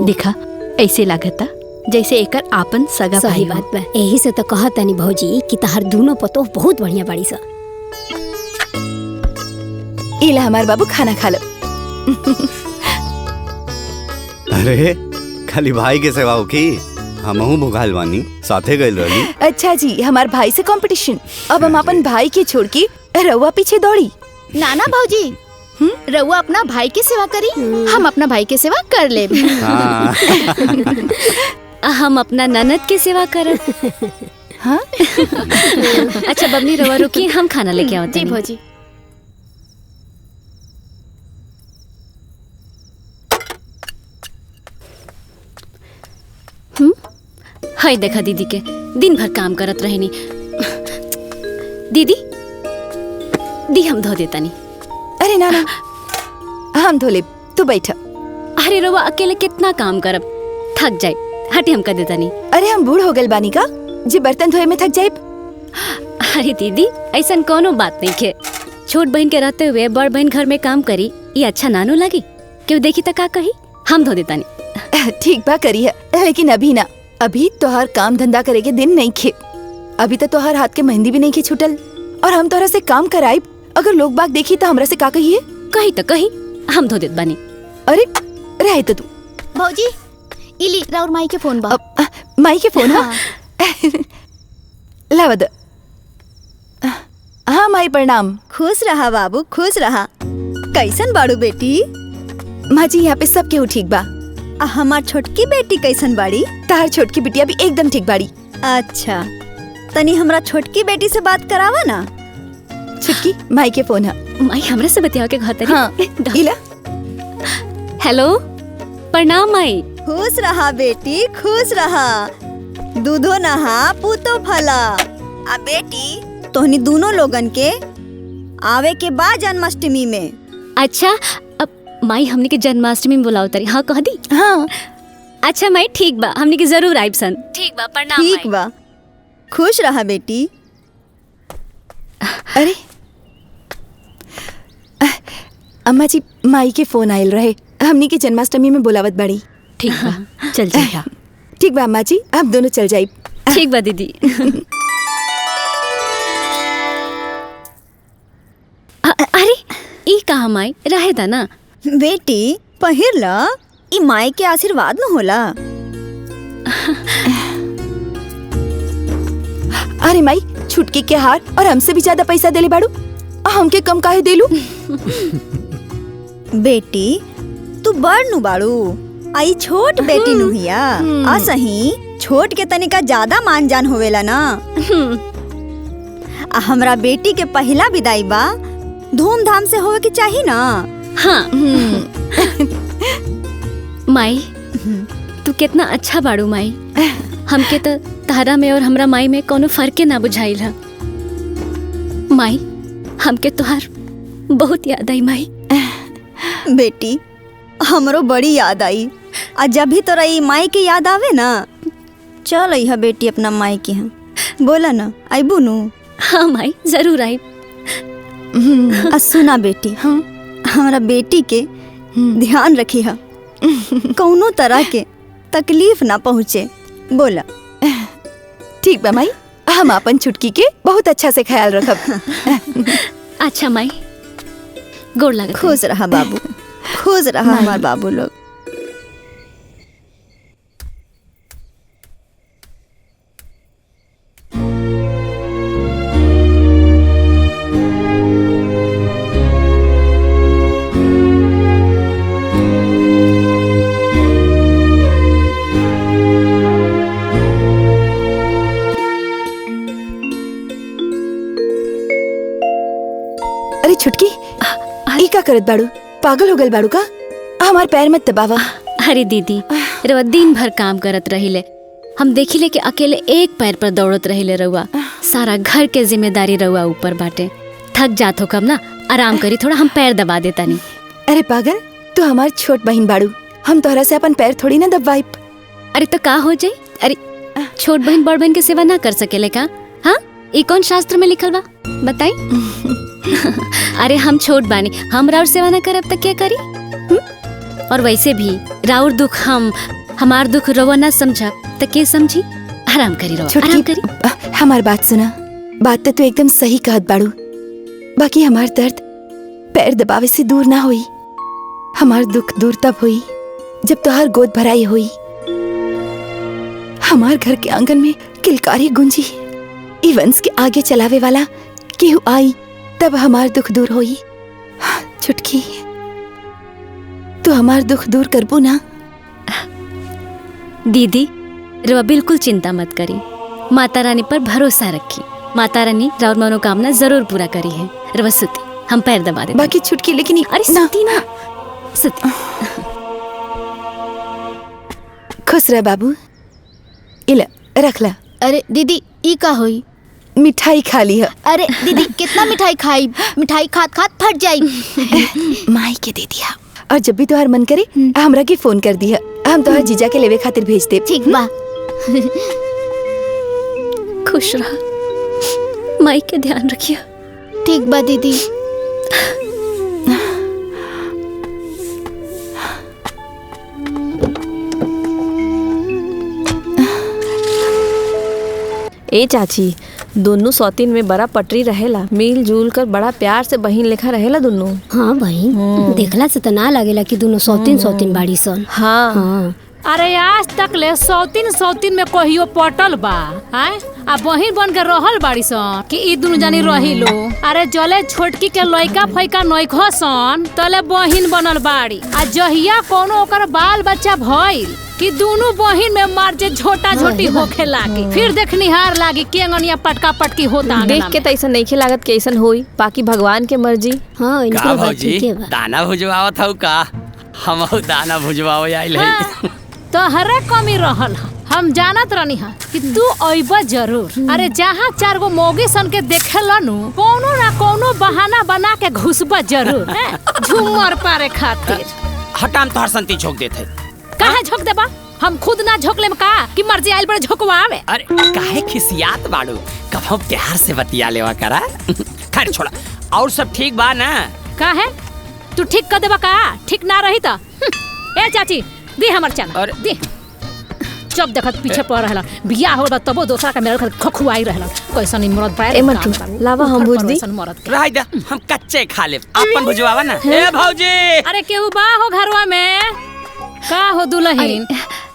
देखा ऐसे लागता जैसे एकर आपन सगा भाई। सही बात बा, यही से तो कहत तनी भौजी कि तहार दोनों पतो बहुत बढ़िया बाड़ी सा। इला हमार बाबू खाना खा लो। अरे खाली भाई के सेवा होकी, हमहू भुखाइल बानी, साथे गइल रहली। अच्छा जी, हमार भाई से कंपटीशन। अब हम अपन भाई के छोड़ के रउआ पीछे दौड़ी। नाना भौजी, रउआ अपना भाई की सेवा करी, हम अपना भाई की सेवा कर ले। हम अपना ननद की सेवा करब। हाँ? अच्छा बबनी रवा रुकी, हम खाना लेके आवत। जी भौजी। हाय देखा दीदी के दिन भर काम करत रहनी। दीदी दी हम धो देता नहीं। अरे ना ना, हम धो ले, तू बैठ। अरे रवा अकेले कितना काम करब, थक जाए, हटी हम कर देता नहीं। अरे हम बूढ़ हो गए बानी का, जी बर्तन धोए में थक जाए। अरे दीदी ऐसा कोनो बात नहीं है, छोट बहन के रहते हुए बड़ बहन घर में काम करी, ये अच्छा नानो लगी? क्यों देखी तो का कही, हम धो देता नहीं। ठीक बा करी है, लेकिन अभी ना, अभी तोहार काम धंधा करे के दिन नहीं खे। अभी तो तोहार हाथ के मेहंदी भी नहीं खे छूटल, और हम तोहरा से काम कराई, अगर लोग बाग देखी तो हमरा से का कहिए? कही तो कही, हम धो देत बानी। अरे रहे तो तू। भौजी इली राउर माई के फोन बा। माई के फोन? हाँ लावा दो। हाँ माई माई प्रणाम। खुश रहा बाबू, खुश रहा। कैसन बाड़ू बेटी? माँ जी यहाँ पे सब केहू ठीक बा। हमार छोटकी बेटी कैसन बाड़ी? तार छोटकी बिटिया भी एकदम ठीक बाड़ी। अच्छा, तनी हमरा छोटकी बेटी से बात करावा ना। छुटकी माई के फोन है। माई हमरा से बतिया के घर हाँ, इला। हेलो, प्रणाम माई। खुश रहा बेटी, खुश रहा। दूधो नहा पूतो फला। आ बेटी तोहनी दोनों लोगन के आवे के बाद जन्माष्टमी में। अच्छा, अब माई हमने के जन्माष्टमी में बुलाओ तरी। हाँ कह दी। हाँ अच्छा माई ठीक बा, हमने के जरूर आइब सन। ठीक बा, प्रणाम। ठीक बा, खुश रहा बेटी। अरे अम्मा जी माई के फोन आयल रहे, हमनी के जन्माष्टमी में बुलावत बड़ी। ठीक बा, चल जाइए। ठीक बा अम्मा जी, आप दोनों चल जाइए। ठीक बा दीदी। अरे ई कहा माई, रहे दा ना। बेटी पहिर ला, ई माई के आशीर्वाद न होला। अरे माई, छुटकी के हार और हमसे भी ज्यादा पैसा देले बाड़ू, हमके कम काहे देलू? बेटी तू बड़ नु बाड़ू, आई छोट बेटी नु हिया। आ सही छोट के तनिका ज्यादा मान जान होवेला ना। हमरा बेटी के पहला विदाई बा, धूमधाम से होवे के चाहिए ना। हाँ। माई तू कितना अच्छा बाड़ू माई। हमके तो तारा में और हमरा माई में कोनो फर्के ना बुझाइल है। माई हमके तोहार बहुत याद आई माई। बेटी हमरो बड़ी याद आई। आ जब भी तोरा ई माई के याद आवे ना, चल अइहा बेटी अपना माई के यहाँ। बोला ना, आइबू नु? हाँ माई जरूर आई। सुना बेटी, हमरा बेटी के ध्यान रखी है, कौनो तरह के तकलीफ ना पहुँचे। बोला। ठीक बा माई, हम अपन छुटकी के बहुत अच्छा से ख्याल रखब। अच्छा माई, गोड़ लगा। खुश रहा बाबू, खुश रहा हमार बाबू लोग। अरे छुटकी, ई का करत बाड़ू? पागल हो गल बाड़ू का? हमार पैर मत दबावा। अरे दीदी रउआ दिन भर काम करत रहिले, हम देखिले कि अकेले एक पैर पर दौड़त रहिले। रउआ सारा घर के जिम्मेदारी रउआ ऊपर बाटे। थक जात हो कब ना, आराम करी थोड़ा, हम पैर दबा देता नहीं। अरे पागल, तू हमार छोट बहन बाड़ू, हम तोहरा से अपन पैर थोड़ी ना दबाइब। अरे तो का हो जाई? अरे छोट बहन बड़ बहन के सेवा ना कर सकेले का? हाँ, ये कौन शास्त्र में लिखल बा बताई? अरे हम छोट बानी, हम राउर सेवा ना करब त क्या करी? और वैसे भी राउर दुख हमार दुख रवा ना समझब त के समझी? आराम करी रवा, आराम करी। हमार बात सुना, बात तो एकदम सही कहत बाड़ू, बाकी हमार दर्द पैर दबावे से दूर ना होई। हमार दुख दूर तब होई जब तोहार गोद भराई होई, हमार घर के आंगन में किलकारी गुंजी, ई वंश के आगे चलावे वाला केहू आई, तब हमार दुख दूर होई। छुटकी, तू हमार दुख दूर करबू ना? दीदी रवा बिल्कुल चिंता मत करी, माता रानी पर भरोसा रखी। माता रानी राउर मनोकामना जरूर पूरा करी है। रवा सुती, हम पैर दबा देते। बाकी छुटकी लेकिन अरे सुती ना, सुती। खुश रह बाबू, इला रख ला। अरे दीदी ई का होई? मिठाई खा ली है। अरे दीदी कितना मिठाई खाई? मिठाई खात खात फट जाई। माई के दे दिया। और जब भी तोहार मन करे हमरा के फोन कर दिया, हम तोहार जीजा के लेवे खातिर भेज दे। ठीक बा। खुश रहा, माई के ध्यान रखिया। ठीक बा दीदी। ए चाची, दोनों सौतीन में बड़ा पटरी रहेला, मिल जुल कर बड़ा प्यार से बहिन लेखा रहेला दोनों। हाँ बहिन, देखला से तो ना लगेला कि दोनों सौतीन बाड़ी सन। हाँ। अरे आज तक ले सौतीन में कहियो पटल बा? आ बहिन बन के रहल बाड़ी सन कि ई दुनु जानी रही लो। अरे जले छोटकी के लइका फैका नइखो सन तले बहिन बनल बाड़ी आ जहिया कोनो ओकर बाल बच्चा भइल कि दोनों बहिन में मार जे झोटा झोटी होखे लागी फिर देखनिहार लागी केंगनिया पटका पटकी होता। देख के तैसन नहीं लागत के ऐसन होई, बाकी भगवान के मर्जी। हाँ का भौजी दाना भुजवावत हूँ का? हम दाना भुजवावे आइल है। तो हरे कमी रहल हम जानत रहनी हा कि तू अइब जरूर। अरे जहाँ 4 गो मौगी सन के देखेलनु कोनो ना कोनो बहाना बना के घुसब जरूर झूमर पारे खातिर। हटाम तोहर संती झोंक देते। काहे झोंक देबा? हम खुद ना झोंकले में का कि मर्जी आइल बड़े झोंकवावे। अरे काहे खिसियात बाड़ू? कभो प्यार से बतिया लेवा करा। खैर छोड़ा, और सब ठीक बा ना? काहे तू ठीक कर देबा का? ठीक ना रही त ए चाची दी हमर चना दी। जब देखत पीछे पड़ रहला बियाह होबा तबो दूसरा का मेरे खखुआई रहला कैसा नहीं मरद पाए। ए मट्टू लावा हम भुज दी। रह दे हम कच्चे खा ले अपन भुजवावा ना। ए भौजी अरे केहू बा हो घरवा में का हो दुल्हन?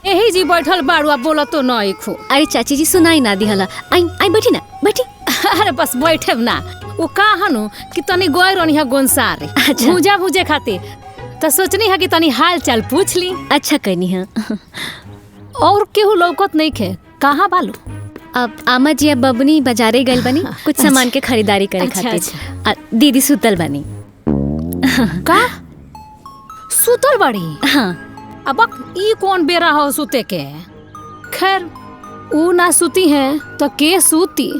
यही जी बैठल बाड़ुआ बोला तो नहीं खो। अरे चाची जी सुनाई ना दिहला। आई आई बैठी ना बैठी। अरे बस बैठे ना। वो का हनु कि तनी गोय रहनी है गोनसारे भूजा भूजे खातिर तो सोचनी है कि तनी हाल चाल पूछ ली। अच्छा कहनी है। और केहू लौकत नहीं खे कहाँ बालू? अब आमा जी अब बबनी बाजारे गइल बनी कुछ सामान के खरीदारी करे खातिर। दीदी सुतल बनी। का सुतल बड़ी? हाँ। अब ई कौन बेरा हो सुते के? खैर ऊ ना सूती है तो के सूती?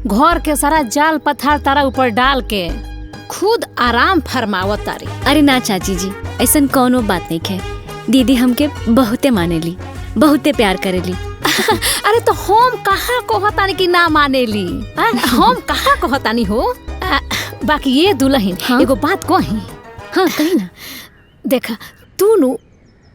घर के सारा जाल पत्थर तारा ऊपर डाल के खुद आराम फरमावत तारी। अरे ना चाची जी ऐसन कोनो बात नहीं है। दीदी हमके बहुते मानेली बहुते प्यार करेली। अरे तो हम कहाँ कहतानी कि ना मानेली? हम कहाँ कहतानी हो? बाकी ये दुल्हन हाँ? एगो बात कही। हाँ कही ना। देखा तू नु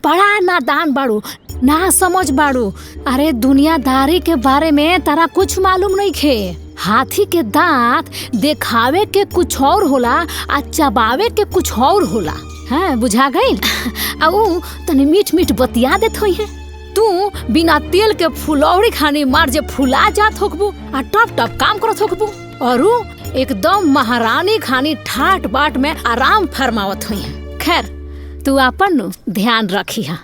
बड़ा नादान बाड़ू ना समझ बाड़ू। अरे दुनियादारी के बारे में तारा कुछ मालूम नहीं खे। हाथी के दांत देखावे के कुछ और होला आ चबावे के कुछ और होला। हाँ बुझा गई? तनी मीठ मीठ बतिया देत होई है। तू बिना तेल के फुलौरी खानी मार जे फुला जात होकबू आ टप टप काम करत होकबू और एकदम महारानी खानी ठाट बाट में आराम फरमावत होई है। खैर तू अपन नु ध्यान रखी हा।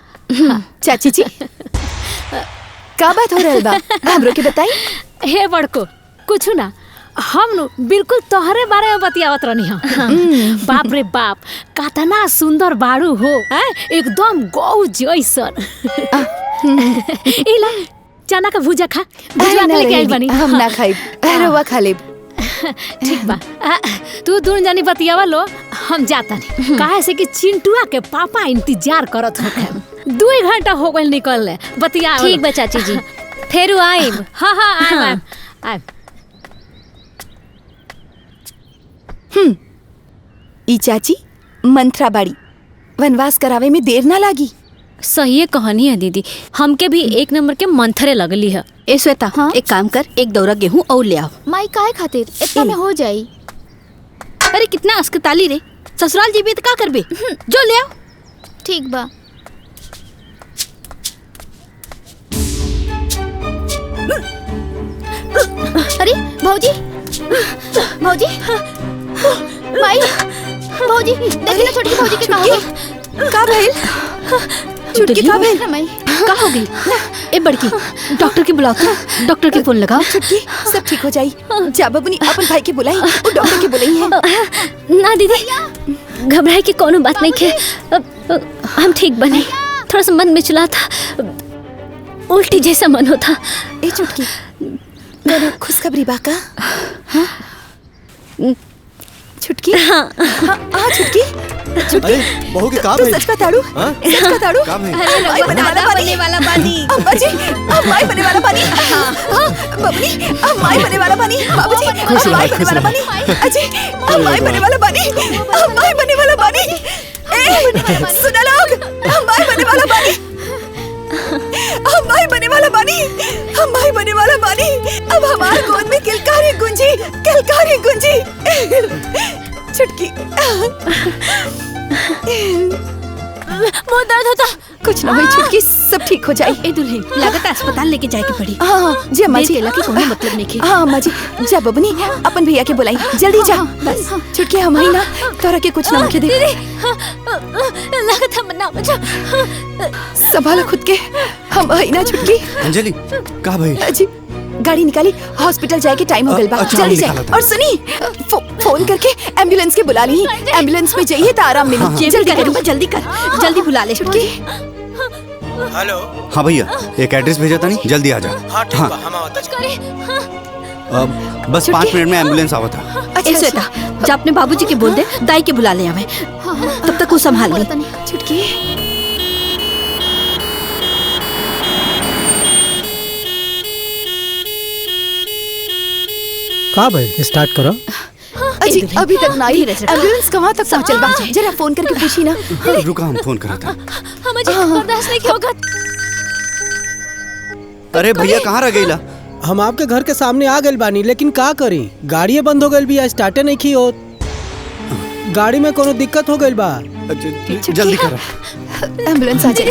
चाची जी का बात हो रहल बा हमरो के बताई। हे बड़को कुछ ना हम नु बिल्कुल तोहरे बारे में बतियावत रहनी हा। बाप रे बाप कतना सुंदर बाड़ू हो एकदम गौ जैसन। इला चना का भुजा खा भुजा के लेके आइल बनी। हम ना खाई रवा खा लेब। ठीक बा तू दूर जानी बतियावा लो हम जाता नहीं। काहे से कि चिंटुआ के पापा इंतजार करत होखे। 2 घंटा हो गइल निकलले बतिया। ठीक बा चाची जी फेरू आइब। हाँ हाँ आइब। ई चाची मंत्रा बाड़ी वनवास करावे में देर ना लागी। सही कहानी है दीदी हमके भी 1 नंबर के मंथरे लगली है। ए श्वेता हाँ? एक काम कर 1 दौरा गेहूं और ले आओ। माई काहे खातिर इतना में हो जाई। अरे कितना अस्कताली रे ससुराल जी भी तो का करबे जो ले आओ। ठीक बा। अरे भौजी भौजी माई भौजी देखी ना छोटी भौजी के का भइल? छुटकी का भइल? माई का हो गई? ए बड़की डॉक्टर के बुलाओ तो डॉक्टर के फोन लगाओ। छुटकी सब ठीक हो जाई। जा बबनी अपन भाई के बुलाई वो डॉक्टर के बुलाई है। ना दीदी घबराए की कोनो बात नहीं है। हम ठीक बने थोड़ा सा मन में चला था उल्टी जैसा मन होता। ए छुटकी खुशखबरी बाका? छुटकी हाँ छुटकी अरे बहू के काम है। सच बताड़ू सच बताड़ू। अरे माई बने वाला बानी। अम्मा जी माई बने वाला बानी। बबनी माई बने वाला बानी। बाबूजी माई बने वाला बानी। अजय माई बने वाला बानी। माई बने वाला बानी। सुना लोग माई बने वाला बानी। माई बने वाला बानी। माई बने वाला बानी। अब हमारे गोद में किलकारी गुंजी किलकारी गुंजी। छुटकी बहुत दर्द होता कुछ ना हुई छुटकी, सब ठीक हो जाए। ए दुल्हन लागत अस्पताल लेके जाए के पड़ी। हाँ जी अम्मा जी। केला के कोनो मतलब नहीं के। हाँ अम्मा जी, जा बबनी अपन भैया के बुलाई, जल्दी जा। बस छुटकी हम ही ना, तोरा के कुछ ना होके दे। लागत हम ना बचा। संभालो खुद के, हम ही ना छुटकी। अंजलि कहाँ भाई? जी गाड़ी निकाली, हॉस्पिटल जाए के टाइम हो गइल बा, अच्छा, जल्दी निकाला जाए। था। और सुनी फोन करके एम्बुलेंस के बुला ली, एम्बुलेंस में जाइए तो आराम मिले। जल्दी कर, जल्दी कर, जल्दी बुला ले छुटकी। हेलो। हाँ भैया, एक एड्रेस भेजा था नहीं, जल्दी आ जा। हाँ ठीक बा, हम आवत बस 5 मिनट में एम्बुलेंस आवा था। ए श्वेता, जा अपने बाबूजी के बोल दे, दाई के बुला ले हमें। तब तक वो संभाल ले। छुटकी का भाई स्टार्ट करो। अजी अभी तक ना आई, एम्बुलेंस कहाँ तक पहुँचल बा? जरा फोन करके पूछी ना। रुका, हम फोन करा था। हम बर्दाश्त नहीं होगा। अरे भैया कहाँ रह गईला? हम आपके घर के सामने आ गए बानी, लेकिन का करी, गाड़ी बंद हो गई भी, स्टार्टे नहीं की हो। गाड़ी में कोनो दिक्कत हो गई बा। जल्दी करो। एम्बुलेंस आ जाए।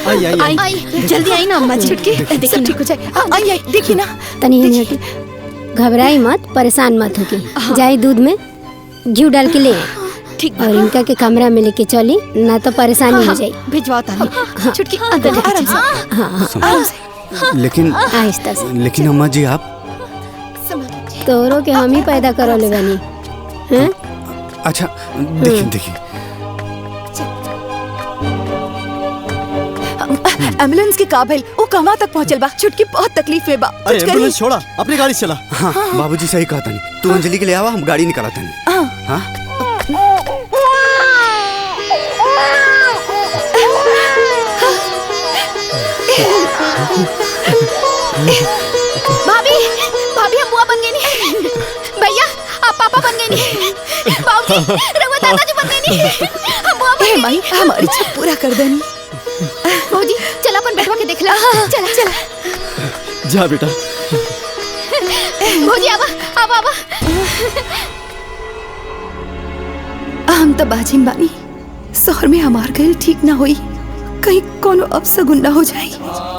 आई आई आई जल्दी आई ना अम्मा जी। छुटकी सब ठीक हो जाए। आई आई देखी ना। तनी घबराई मत, परेशान मत होके, जाए दूध में घी डाल के ले ठीक, और इनका के कमरा में लेके चली, ना तो परेशानी हो जाए। भिजवाओ तानी। छुटकी अंदर आराम से। हाँ आराम से। लेकिन आहिस्ता से। लेकिन अम्मा जी आप तोरो के हम ही पैदा करो ले बनी। हैं? अच्छा देखिए देखिए। एम्बुलेंस के का भइल, वो कहाँ तक पहुँचल बा? छुटकी बहुत तकलीफ में बा। अरे एम्बुलेंस छोड़ा, अपनी गाड़ी से चला। हाँ बाबूजी सही कहा था नहीं, तू अंजलि के ले आवा, हम गाड़ी निकाला था नहीं। हाँ भाभी भाभी हम बुआ बन गई नहीं। भैया आप पापा बन गई नहीं। बाबूजी रघुआ दादाजी बन गई नहीं। हम बुआ बन गई नहीं। हमारी इच्छा पूरा कर देनी। बाबूजी चल अपन बैठवा के देख ला। चला चला जा बेटा। बाबूजी आवा आवा आवा। हम तो बाजिन बानी, शहर में हमार गैल ठीक ना होई, कहीं कोनो अपशगुन ना हो जाए।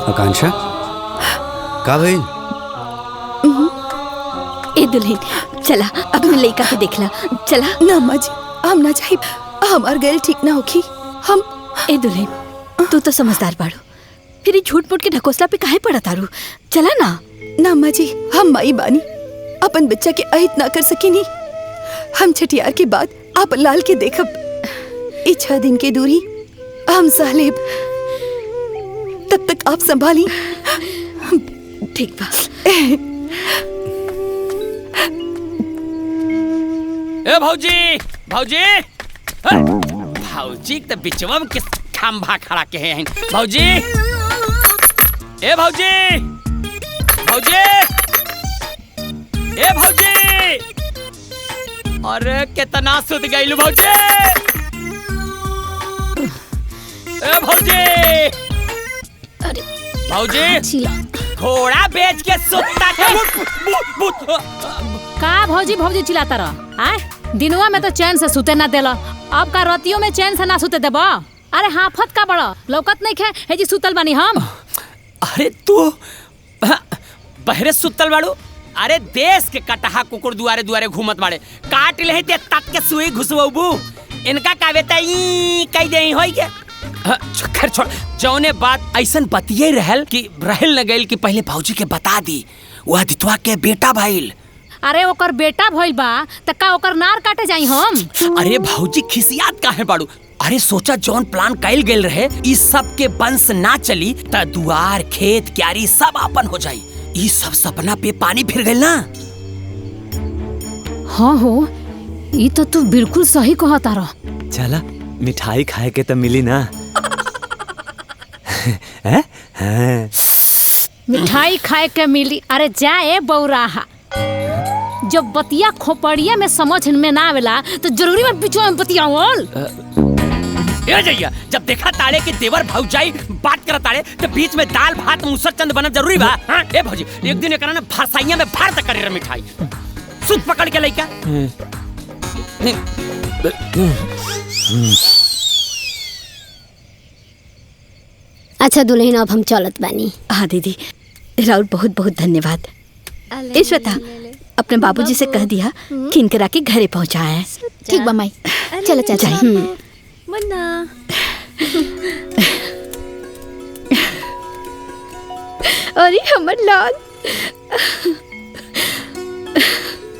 आकांक्षा का भाई? ए दुल्हन चला अपने लड़का के देखला, चला। ना अम्मा जी हम ना जाए, हमार गैल ठीक ना होखी। हम ए दुल्हन तू तो समझदार बाड़ू, फिर ये झूठ मूठ के ढकोसला पे काहे पड़ा तारू? चला ना। ना अम्मा जी हम माई बानी, अपन बच्चा के अहित ना कर सकेनी। हम छठियार के बाद आप लाल के देखब, 6 दिन की दूरी हम सह लेब, तब तक आप संभाली। ठीक बा। ए भौजी भौजी भौजी तो बिचवा में किस खंभा खड़ा के हैं भौजी। ए भौजी भौजी ए भौजी, अरे कितना सुध गईलू भौजी। ए भौजी भौजी घोड़ा बेच के सुता के का भौजी भौजी चिल्लाता रह। आय दिनवा में तो चैन से सुते ना देला, अब का रतियों में चैन से ना सुते देबा? अरे हाफत का बड़ा लौकत नहीं खे हे जी सुतल बानी हम। अरे तू बहरे सुतल बाड़ू? अरे देश के कटहा कुकुर दुआरे दुआरे घूमत बाड़े, काट ले ते तक के सुई घुसवबू, इनका का बेटाई कह दे होई के। खैर छोड़, जौने बात ऐसन बतिये रहल कि रहल न गइल कि पहले भौजी के बता दी, वह दितवा के बेटा भइल। अरे ओकर बेटा भइल बा त का ओकर नार काटे जाई हम? अरे भौजी खिसियात काहे बाड़ू? अरे सोचा जौन प्लान कैल गेल रहे इस सब के वंश ना चली त दुआर खेत क्यारी सब अपन हो जाई, ई सब सपना पे पानी फिर गइल ना। हाँ हो, ई तो तू बिल्कुल सही कहता रह। चला मिठाई खाए के तो मिली ना। मिठाई खाए के मिली? अरे जाए बौराहा, जब बतिया खोपड़िया में समझ में ना आवेला तो जरूरी में बीचो में बतियावल। ए जइया, जब देखा ताड़े कि देवर भौजाई बात करत ताड़े तो बीच में दाल भात मुसर चंद बनब जरूरी बा? हां ए भौजी एक दिन एकरा ने फरसाइया में भर तक करे रे मिठाई, सुत पकड़ के लइका। अच्छा दुल्हन अब हम चलत बानी। हाँ दीदी, राउर बहुत बहुत धन्यवाद। ईश्वता, अपने बाबूजी से कह दिया कि इनकरा के घरे पहुँचाए। ठीक बा माई, चलो चाचा। मन्ना अरे हमर लाल।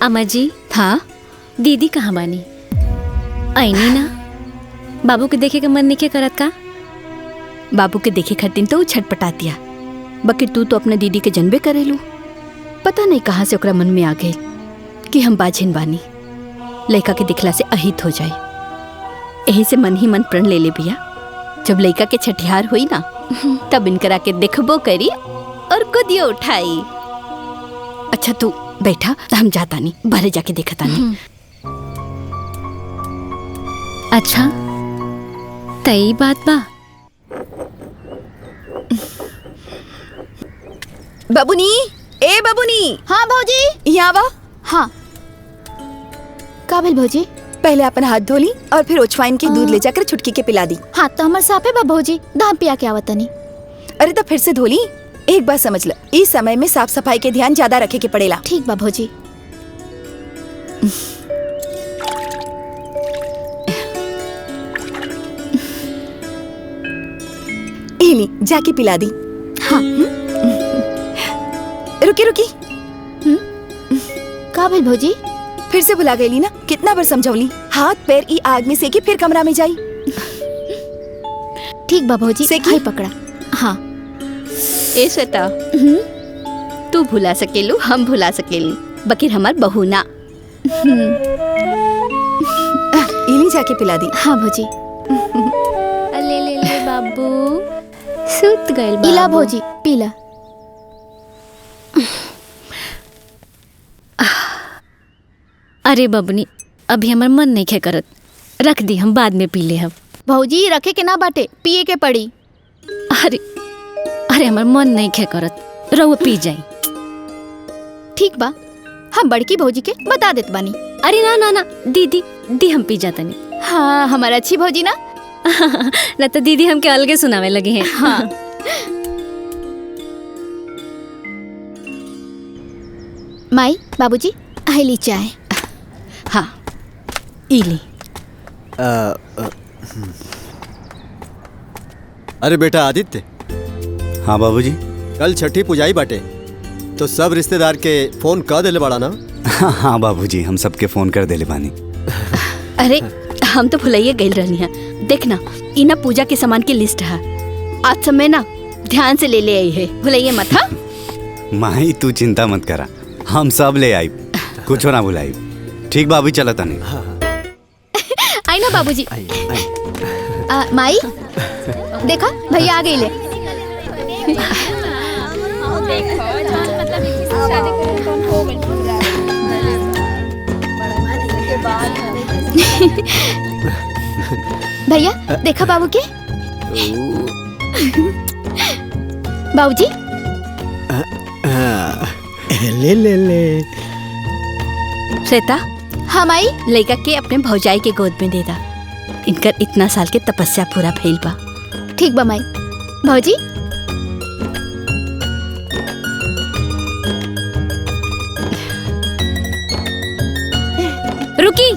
अम्मा जी, हाँ दीदी कहाँ बानी? आईनी ना? बाबू के देखे के मन नहीं करत का? बाबू के देखे खातिर तो छटपटा दिया, बाकी तू तो अपने दीदी के जनबे करेलू। पता नहीं कहाँ से ओकरा मन में आ गई कि हम बाझिन बानी, लड़का के दिखला से अहित हो जाए। यही से मन ही मन प्रण ले ले बिया। जब लड़का के छठियार हुई ना, तब इनकरा के देखबो करी और कुदियो उठाई। अच्छा तू बैठा, हम जाता नहीं, बाहर जाके देखता नहीं। अच्छा तई बात बा। बाबूनी, ए बाबूनी। हाँ भौजी। यहाँ बा। हाँ का भेल भौजी? पहले अपन हाथ धोली और फिर ओछवाइन के दूध ले जाकर छुटकी के पिला दी। हाथ तो हमारे साफे बा भौजी, दाम पिया के आवत नहीं। अरे तो फिर से धोली। एक बात समझ ल, इस समय में साफ सफाई के ध्यान ज्यादा रखे के पड़ेला। ठीक बा भौजी। एली जाके पिला दी। हाँ। रुकी रुकी। का भेल भौजी? फिर से भुला गई ना, कितना बार समझौली। हाथ पैर ई आग में सेकी फिर कमरा में जाई। ठीक बा भौजी, सेकी पकड़ा। हाँ ए श्वेता, तू भुला सकेलू, हम भुला सकेली, बकीर हमार बहू ना। इली जाके पिला दी। हाँ भौजी। ले ले ले बाबू, सुत गइल बाबू। इला भौजी पीला। अरे बबनी, अभी हमार मन नहीं खे करत, रख दी, हम बाद में पी ले। हम भौजी रखे के ना बाटे, पिए के पड़ी। अरे अरे हमार मन नहीं खे करत, रहुआ पी जाई। ठीक बा, हम बड़की भौजी के बता देत बानी। अरे ना ना ना दीदी, दी हम पी जाता नहीं। हाँ हमारा अच्छी भौजी ना। ना तो दीदी हमके अलगे सुनावे लगे हैं। हाँ माई, बाबूजी आइली चाय। हाँ इली। अरे बेटा आदित्य। हाँ बाबूजी। कल छठी पुजाई बाटे, तो सब रिश्तेदार के फोन कर देले बड़ा ना? हाँ बाबूजी, हम सबके फोन कर देले बानी। अरे हम तो भुलाइए गई रहनी है। देखना, इना पूजा के सामान की लिस्ट है, आज समय ना ध्यान से ले ले आई है, भुलाइए मत। हाँ माही तू चिंता मत करा, हम सब ले आई, कुछ ना भुलाई। ठीक बाबू, चला तनी। आई ना बाबूजी। माई देखा, भैया आ गई ले। भैया देखा बाबू के। बाबूजी ले ले ले। श्वेता, हाँ माई। लड़का के अपने भौजाई के गोद में दे दा, इनकर इतना साल के तपस्या पूरा भइल बा। ठीक बा माई। भौजी रुकी।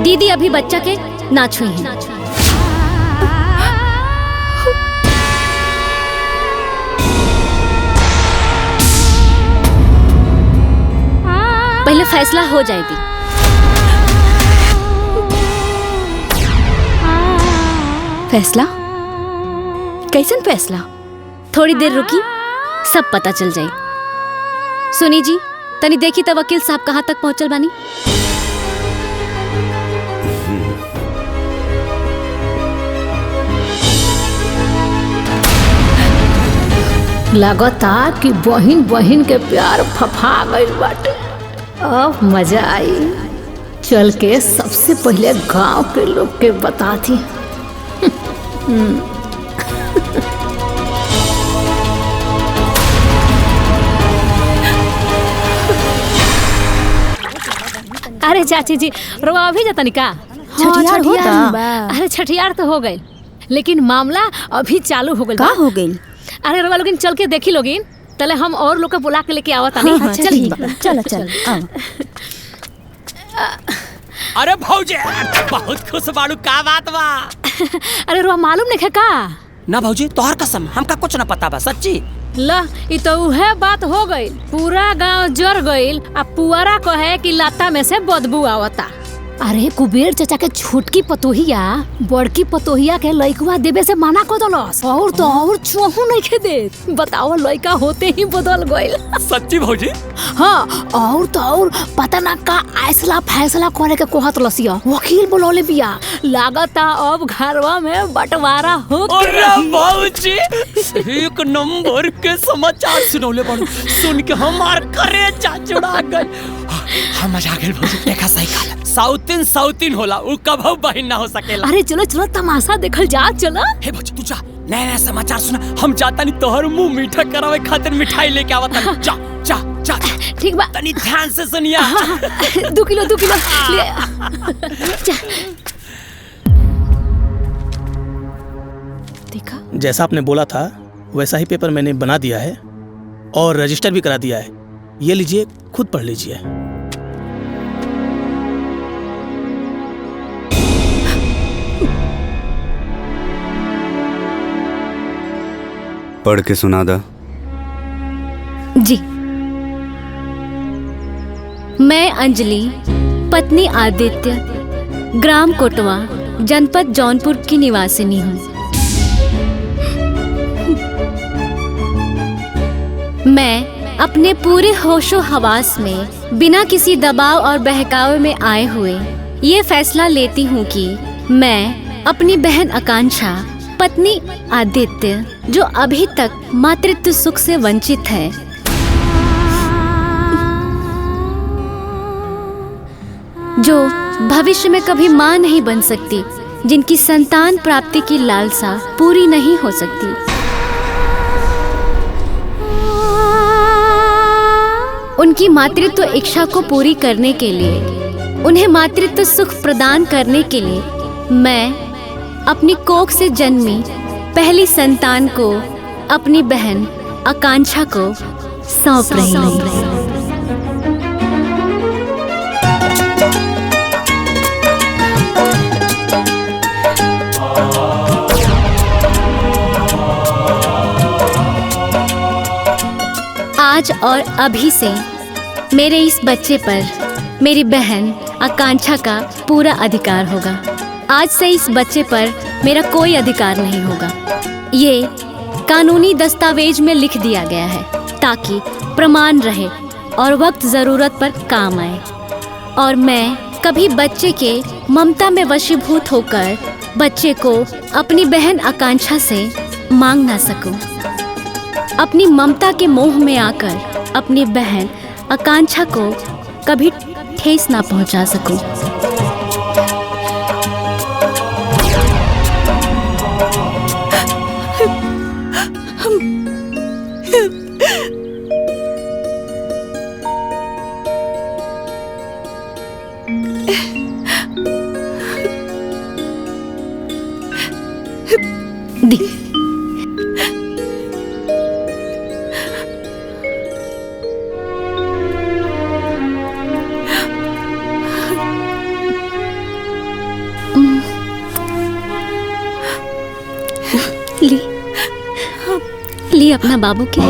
दीदी अभी बच्चा के ना छुई हैं। पहले फैसला हो जाएगी। फैसला? कैसन फैसला? थोड़ी देर रुकी, सब पता चल जाए। सुनी जी, तनी देखी तो वकील साहब कहाँ तक पहुँचल बानी। लगता कि बहिन बहिन के प्यार फफा गइल बाटे। अब मजा आई। चल के सबसे पहले गांव के लोग के बता दी अरे चाची जी रवा अभी जाता निका छठियार होता? अरे छठियार तो हो गई लेकिन मामला अभी चालू हो गई। का हो गई? अरे रवा लोगिन चल के देखी लोगिन तले हम और लोग के बुला के लेके आवत नहीं। हाँ, चल चल चल अरे भौजी बहुत खुश बाड़ू, का बात बा? अरे रवा मालूम नहीं है का? ना भौजी तोहर कसम हमका कुछ ना पता बा सच्ची। ला ई तो उहे बात हो गई, पूरा गांव जर गईल। अब पुआरा कहे कि लाता में से बदबू आवता। अरे कुबेर चाचा के छोटकी पतोहिया बड़की पतोहिया के लइकवा देवे से मना कर दलस और तो और चोहू नहीं के दे। बताओ लइका होते ही बदल गईल। सच्ची भौजी? हाँ और तो और पता ना का ऐसला फैसला करे के कोहत लसिया वकील बुलौले बिया। लागता अब घरवा में बंटवारा हो। अरे भौजी एक नंबर के समाचार सुनौले बाड़ू, सुन के हमार करेजा जुड़ा गई। हम मजा आ गइल भौजी। देखा सही कहला, साउथिन होला उ कभू बहिन ना हो सकेला। अरे चलो चलो तमाशा देखल जा। चलो हे भौजी तू जा, नया नया समाचार सुना। हम जाता नहीं तोहर मुंह मीठा करावे खातिर मिठाई लेके आवत। जा जा जा ठीक बा, तनी ध्यान से सुनिया। 2 किलो ले जा। देखा जैसा आपने बोला था वैसा ही पेपर मैंने बना दिया है और रजिस्टर भी करा दिया है। ये लीजिए, खुद पढ़ लीजिए। पढ़ के सुना दा। जी। मैं अंजलि पत्नी आदित्य ग्राम कोटवा जनपद जौनपुर की निवासिनी हूँ। मैं अपने पूरे होशो हवास में बिना किसी दबाव और बहकावे में आए हुए ये फैसला लेती हूँ कि मैं अपनी बहन आकांक्षा पत्नी आदित्य जो अभी तक मातृत्व सुख से वंचित है, जो भविष्य में कभी मां नहीं बन सकती, जिनकी संतान प्राप्ति की लालसा पूरी नहीं हो सकती, उनकी मातृत्व इच्छा को पूरी करने के लिए, उन्हें मातृत्व सुख प्रदान करने के लिए मैं अपनी कोख से जन्मी पहली संतान को अपनी बहन आकांक्षा को सौंप रही हूँ। आज और अभी से मेरे इस बच्चे पर मेरी बहन आकांक्षा का पूरा अधिकार होगा। आज से इस बच्चे पर मेरा कोई अधिकार नहीं होगा। ये कानूनी दस्तावेज में लिख दिया गया है ताकि प्रमाण रहे और वक्त ज़रूरत पर काम आए, और मैं कभी बच्चे के ममता में वशीभूत होकर बच्चे को अपनी बहन आकांक्षा से मांग ना सकूं, अपनी ममता के मोह में आकर अपनी बहन आकांक्षा को कभी ठेस ना पहुंचा सकूं। ली अपना बाबू के।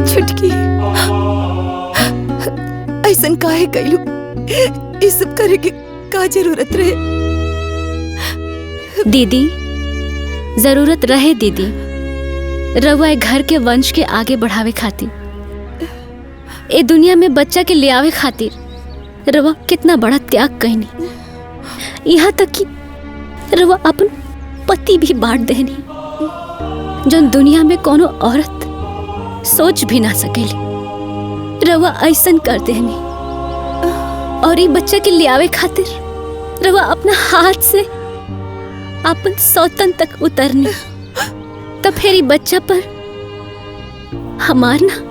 छुटकी ऐसन काहे कइलू? ई सब करे के का जरूरत रहे? दीदी जरूरत रहे दीदी, रउआ घर के वंश के आगे बढ़ावे खातिर। ए दुनिया में बच्चा के ले आवे खातिर रवा कितना बड़ा त्याग कहनी। यहाँ तक कि रवा अपन पति भी बांट देनी, जो दुनिया में कोनो औरत सोच भी ना सकेली। रवा ऐसन कर देनी और ये बच्चा के ले आवे खातिर रवा अपना हाथ से अपन सौतन तक उतरनी। तब फिर ये बच्चा पर हमार ना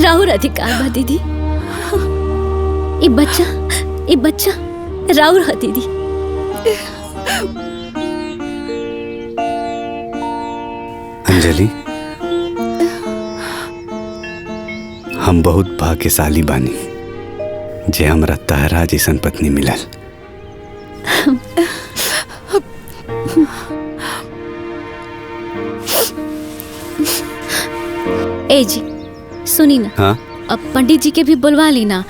राउर अधिकार बा दीदी। ये बच्चा राउर है दीदी। अंजलि, हम बहुत भाग्यशाली बानी जे हमरा तारा जैसन पत्नी मिलल। ए जी सुनी ना। हाँ? अब पंडित जी के भी बुलवा ली ना।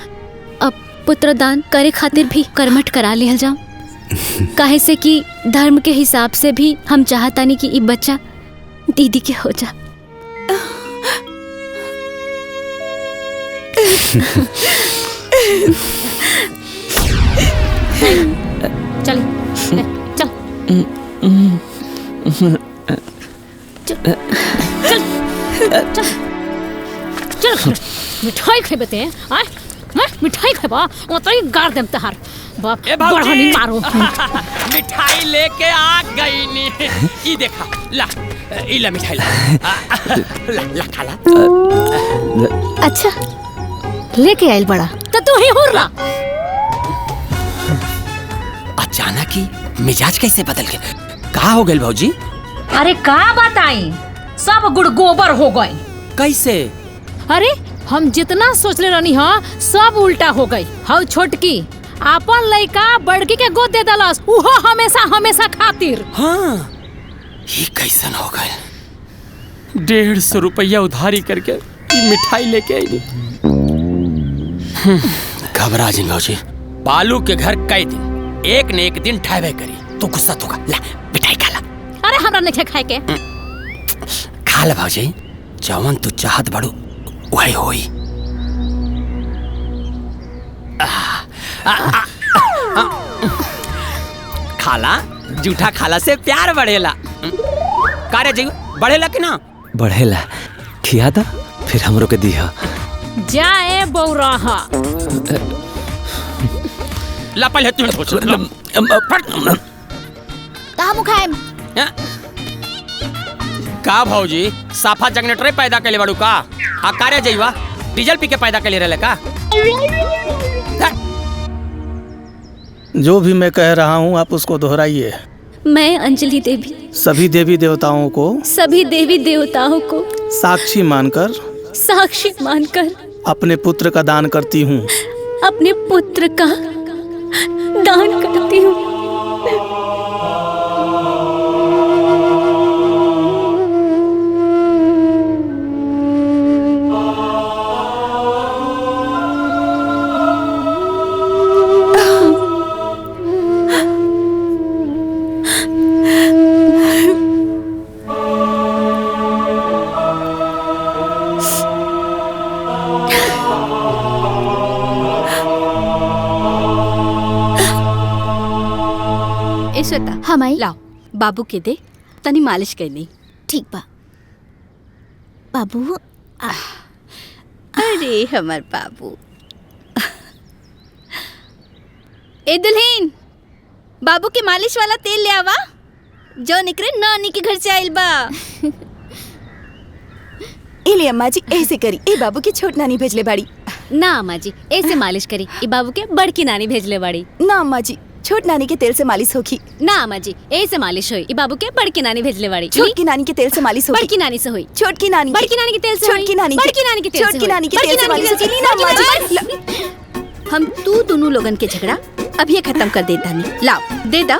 अब पुत्रदान करे खातिर भी कर्मठ करा लिहल जाओ। काहे से कि धर्म के हिसाब से भी हम चाहतानी कि ई बच्चा दीदी के हो जा। चल चल मिठाई खेबे ते आय मिठाई खेबा ओतई गार देम तहार बाप बढ़नी मारो। मिठाई लेके आ गई नी। ई देखा ला इला मिठाई ला खाला। अच्छा लेके आइल बड़ा तो तू ही हुर्रा। अचानक ही मिजाज कैसे बदल गए? कहाँ हो गए भौजी? अरे का बताई, सब गुड़ गोबर हो गए। कैसे? अरे हम जितना सोचले रहनी हाँ सब उल्टा हो गई। हाउ छोटकी अपन लइका बड़की के गोद दे दलस, उहो हमेशा हमेशा खातिर। हाँ ये कैसन हो गए? 150 रुपया उधारी करके मिठाई लेके आई। घबरा जी भौजी, बालू के घर कई दिन एक न एक दिन ठहबे करी। तू गुस्सा तो ला मिठाई खा ला। अरे हमरा नहीं खाए के। खा ला भौजी, जवन तू चाहत बड़ू वही होई। खाला जूठा खाला से प्यार बढ़ेला। कारे जी बढ़ेला कि ना? बढ़ेला। खिया था फिर हमरो के दिया। जाए बौराहा ला पहले तू सोच। कहाँ मुखाएम? का भौजी साफा जनरेटर पैदा कर ले बड़ू का? आ कारे जइवा डीजल पी के पैदा कर ले रहे का? जो भी मैं कह रहा हूँ आप उसको दोहराइए। मैं अंजलि देवी सभी देवी देवताओं को साक्षी मानकर अपने पुत्र का दान करती हूँ। श्वेता हाँ माई लाओ बाबू के दे तनी मालिश करनी। ठीक बा बाबू। अरे हमार बाबू। ए दुल्हन बाबू के मालिश वाला तेल ले आवा जो निकरे नानी के घर से आइल बा। इले अम्मा जी ऐसे करी। ए बाबू की छोट नानी भेजले बाड़ी। ना अम्मा जी ऐसे मालिश करी। ई बाबू के बड़की नानी भेजले बाड़ी। ना अम्मा जी छोट नानी के तेल से मालिश होगी। ना अम्मा जी ऐसे मालिश होई। ई बाबू के बड़की नानी भेजले बाड़ी। छोटकी नानी के तेल से मालिश होगी। बड़की नानी से होई। छोटकी नानी बड़की नानी के तेल से छोटकी नानी बड़की नानी के तेल से छोटकी नानी के तेल से मालिश होगी। ना अम्मा जी हम तू दोनों लोगन के झगड़ा अब ये खत्म कर देता नहीं। लाओ दे दा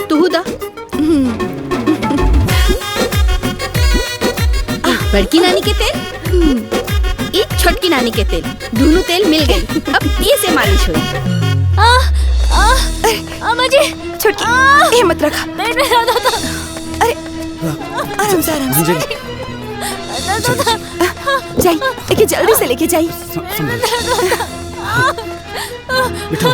तू दा। बड़की नानी के तेल एक छोटकी नानी के तेल दोनों तेल मिल गई। अब ये से मालिश हुई। अम्मा जी छोटकी ये मत रखा। अरे आराम से आराम से। जाई एके जल्दी से लेके जाई। बिठो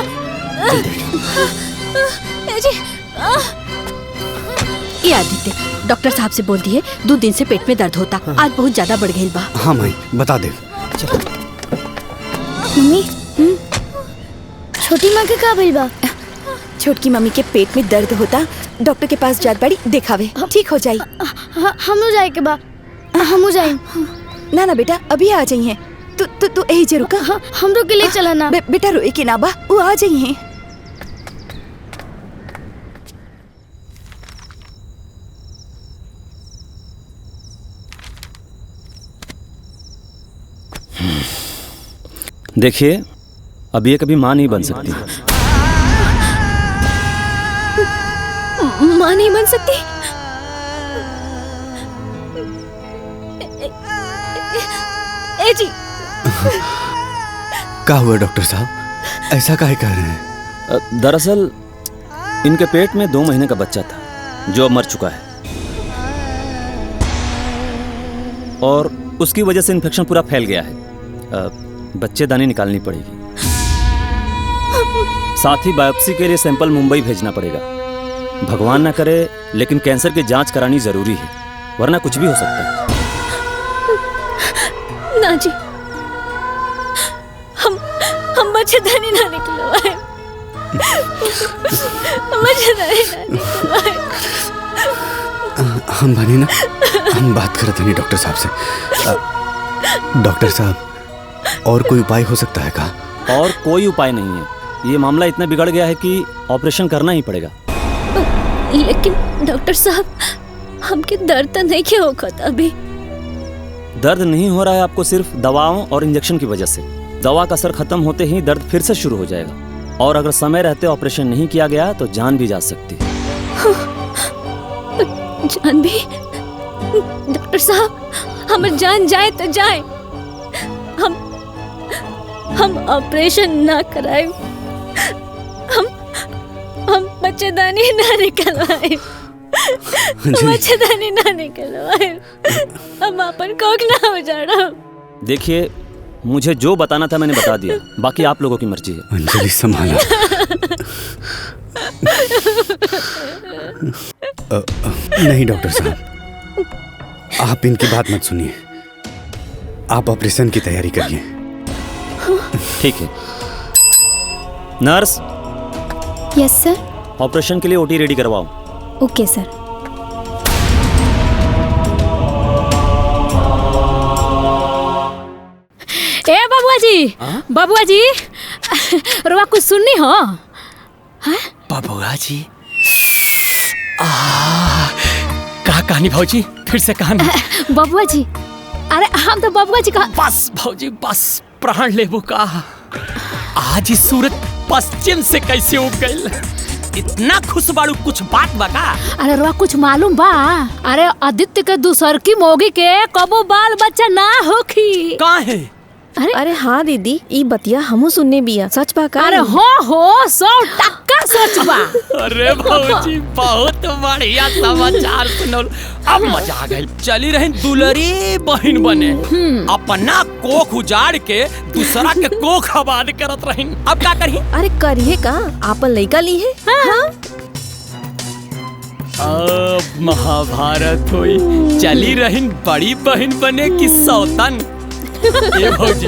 ये आदित्य डॉक्टर साहब से बोल दिए 2 दिन से पेट में दर्द होता। आज बहुत ज्यादा बढ़ गई बा। हाँ माई बता दे। मम्मी छोटी माँ के का भइल बा? छोटकी मम्मी के पेट में दर्द होता, डॉक्टर के पास जात बड़ी दिखावे, ठीक हो जाई। हमू जाए के बा, हमू जाए। ना ना बेटा अभी आ जाइए। तू यही जरूर का। हम लोग के लिए चला ना। बेटा रोए के ना बा, वो आ जाइए। देखिए अब ये कभी माँ नहीं बन सकती। माँ नहीं बन सकती? ए जी क्या हुआ डॉक्टर साहब, ऐसा काहे कह रहे हैं? दरअसल इनके पेट में 2 महीने का बच्चा था जो अब मर चुका है, और उसकी वजह से इन्फेक्शन पूरा फैल गया है। बच्चेदानी निकालनी पड़ेगी, साथ ही बायोप्सी के लिए सैंपल मुंबई भेजना पड़ेगा। भगवान ना करे लेकिन कैंसर की जांच करानी जरूरी है, वरना कुछ भी हो सकता है। ना जी, हम बच्चेदानी ना निकलवाए। हम बने ना, हम बात करते नहीं डॉक्टर साहब से। डॉक्टर साहब और कोई उपाय हो सकता है का? और कोई उपाय नहीं है, ये मामला इतना बिगड़ गया है कि ऑपरेशन करना ही पड़ेगा। लेकिन डॉक्टर साहब हमके दर्द तो नहीं क्या होगा अभी? दर्द नहीं हो रहा है आपको सिर्फ दवाओं और इंजेक्शन की वजह से। दवा का असर खत्म होते ही दर्द फिर से शुरू हो जाएगा, और अगर समय रहते ऑपरेशन नहीं किया गया तो जान भी जा सकती है। जान भी? डॉक्टर साहब हमारी जान जाए तो जाए, हम ऑपरेशन ना कराए, हम बच्चेदानी ना निकलवाए, बच्चेदानी ना निकलवाए, हम अपन कोख ना हो जाना। देखिए मुझे जो बताना था मैंने बता दिया, बाकी आप लोगों की मर्जी है। अंजलि संभालो। नहीं डॉक्टर साहब, आप इनकी बात मत सुनिए, आप ऑपरेशन की तैयारी करिए। ठीक है नर्स। यस सर। ऑपरेशन के लिए ओटी रेडी करवाओ। ओके सर। ए बबुआ जी रुआ कुछ सुननी हो? बबुआ जी कहा कहानी भाजी, फिर से कहानी। बबुआ जी, अरे हम तो बबुआ जी का। बस भाजी बस, प्राण लेबो का। आज ही सूरत पश्चिम से कैसे उग गई? इतना खुश बाड़ू, कुछ बात बका? अरे रुआ कुछ मालूम बा? अरे आदित्य के दूसर की मोगी के कबो बाल बच्चा ना होखी। कहाँ है? अरे हाँ दीदी, ई बतिया हमू सुनने बिया, सच बा का? अरे हो 100% सच बा। अरे भाजी बहुत बढ़िया समाचार सुनल, अब मजा आ गई। चली रही दुलरी बहन बने, अपना कोख उजाड़ के दूसरा के कोख आबाद करत रही। अब क्या करी? अरे करिए का, आपन लइका ली है। हाँ। अब महाभारत हुई, चली रही बड़ी बहन बने की सौतन। ये भौजी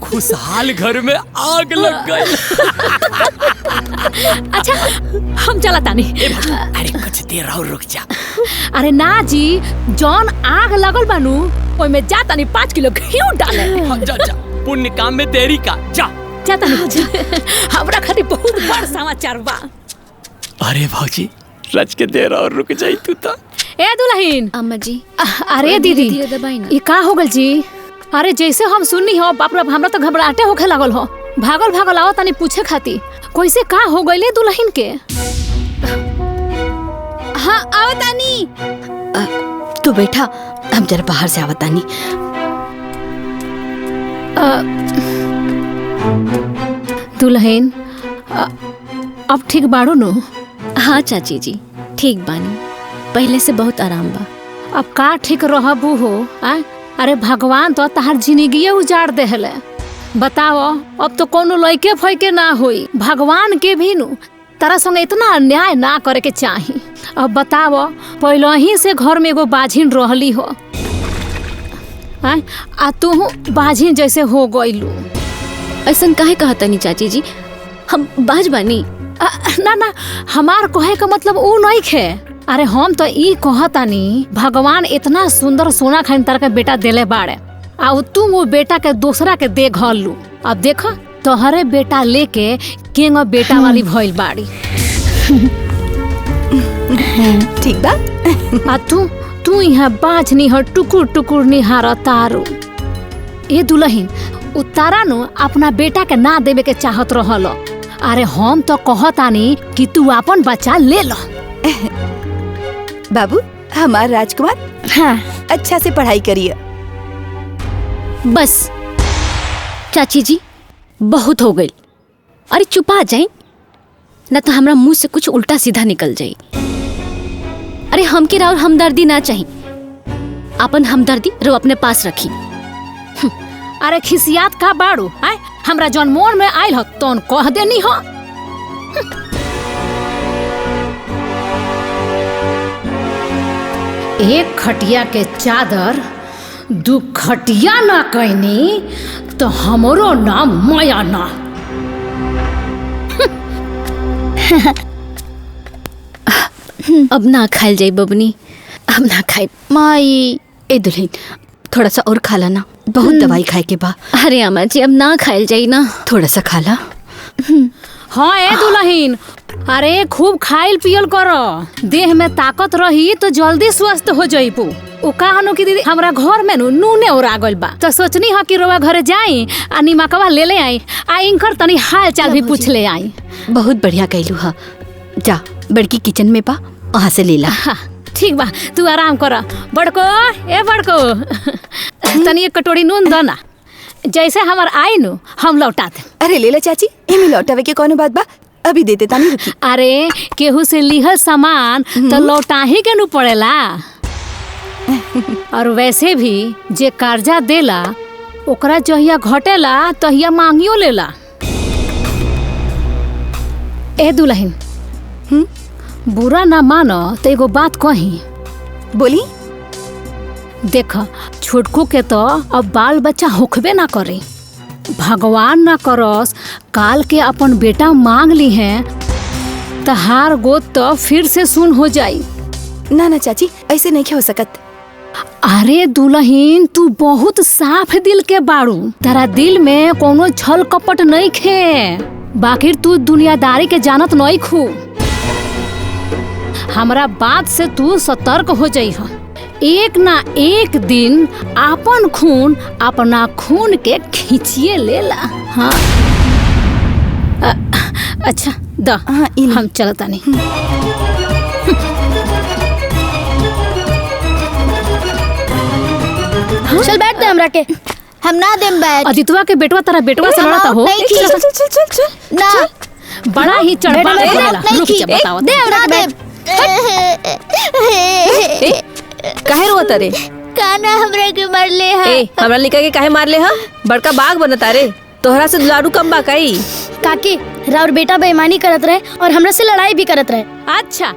खुशहाल घर में आग लग गई। अच्छा हम चला तानी। अरे कुछ देर और रुक जा। अरे ना जी, जौन आग लगल बानू ओय में जा तानी 5 किलो घी डाले। जा जा, पुण्य काम में देरी का। जा जा तानी। हमरा खातिर बहुत बड़ समाचार बा। अरे भौजी रच के देर और रुक जाई तू तो। ए दुल्हन। अम्मा जी। अरे दीदी ये का हो गल जी? अरे जैसे हम सुननी हो, बाप रे हमरा तो घबराहटे होखे लगल हो। भागल आओ तनी पूछे खाती कैसे का हो गईले दुल्हन के। हाँ आओ तानी। तू बैठा, हम जरा बाहर से आवत तानी। दुल्हन अब ठीक बाड़ू नु? हाँ चाची जी ठीक बानी, पहले से बहुत आराम बा। अब का ठीक रहबू हो? अरे भगवान तो तहार जिंदगी उजाड़ देहले। बताओ अब तो कोनो लइके फैके ना होई। भगवान के भी नु तारा संग इतना अन्याय ना करे के चाही। अब बताओ पहले ही से घर में एगो बाझिन रहली हो आ तू बाझिन जैसे हो गईलू। ऐसा काहे कहतनी चाची जी, हम बाज बानी? ना ना, हमार कहे का मतलब ऊ नहीं खे। अरे हम तो ई कहतानी भगवान इतना सुंदर सोना खान तार के बेटा देले बाड़े आ तू वो बेटा के दूसरा के दे घलू। अब देखो तोहरे बेटा लेके केंगो बेटा वाली भइल बाड़ी। ठीक बा। आ तू यहाँ बाज निहर टुकुर टुकुर निहार तारू। ए दुल्हन उतारा नु अपना बेटा के ना देवे के चाहत रहल। अरे हम तो कहतानी कि तू अपन बच्चा ले लो। बाबू हमार राजकुमार, हाँ अच्छा से पढ़ाई करिए। बस चाची जी बहुत हो गई। अरे चुपा जाए न तो हमरा मुंह से कुछ उल्टा सीधा निकल जाए। अरे हमके और हमदर्दी ना चाहिए, अपन हमदर्दी रो अपने पास रखी। अरे खिसियात का बाड़ू है? हमरा जौन मोन में आयल हो तौन कह देनी हो। एक खटिया के चादर दू खटिया ना कहनी तो हमरो नाम माया ना। अब ना खाइल जाई बबनी, अब ना खाई। माई ए दुल्हन थोड़ा सा और खा ला ना, बहुत दवाई खाए के बा। अरे अम्मा जी अब ना खाइल जाई ना, थोड़ा सा खा ला। हाँ ए दुल्हन, अरे खूब खाइल पियल करो, देह में ताकत रही तो जल्दी स्वस्थ हो जाइबू। उ कहनो कि दीदी हमरा घर में नूने और आ गइल बा तो सोचनी हा कि रोवा घरे जाई आ निमकवा ले ले आई आ इनकर तनी हाल चाल भी पूछ ले आई। बहुत बढ़िया कइलू हा। जा बड़की किचन में बा, वहाँ से ले ला। ठीक बा, तू आराम कर। बड़को ए बड़को तनी एक कटोरी नून दो ना, जैसे हमार आई नु हम लौटा दे। अरे ले ला चाची, एमे लौटावे के कोनो बात बा, अभी देते तानी रुकी। अरे केहू से लिहल सामान तो लौटा ही के नु पड़ेला। और वैसे भी जे कर्जा देला ओकरा जहिया घटेला तहिया मांगियो लेला। ए दुल्हन बुरा ना मानो तो एगो बात कही। बोली। देख छोटकू के तो अब बाल बच्चा होखबे ना करे। भगवान ना करस काल के अपन बेटा मांग ली है तो हार गोद तो फिर से सुन हो जाई। ना ना चाची ऐसे नहीं हो सकत। अरे दुल्हन तू बहुत साफ दिल के बाड़ू, तेरा दिल में कोनो छल कपट नहीं खे। बाकी तू दुनियादारी के जानत नहीं खू। हमरा बात से तू सतर्क हो जाइह। एक ना एक दिन आपन खून अपना खून के खींचिए लेला। हाँ अच्छा द हम चलता नहीं। चल बैठ दे हमरा के, हम ना देम बैठ। अदितवा के बेटवा तारा बेटवा से लड़ता हो। चल चल चल चल ना, बड़ा ही चढ़बा देला। रुक जा बताओ दे हमरा दे। काहे रोत रे? काना हमरा के मार ले हा। ए हमरा लिखा के काहे मार ले हा? बड़का बाग बनता रे, तोहरा से दुलारू कम बा काई? काकी राउर बेटा बेईमानी करत रहे और हमरा से लड़ाई भी करत रहे। अच्छा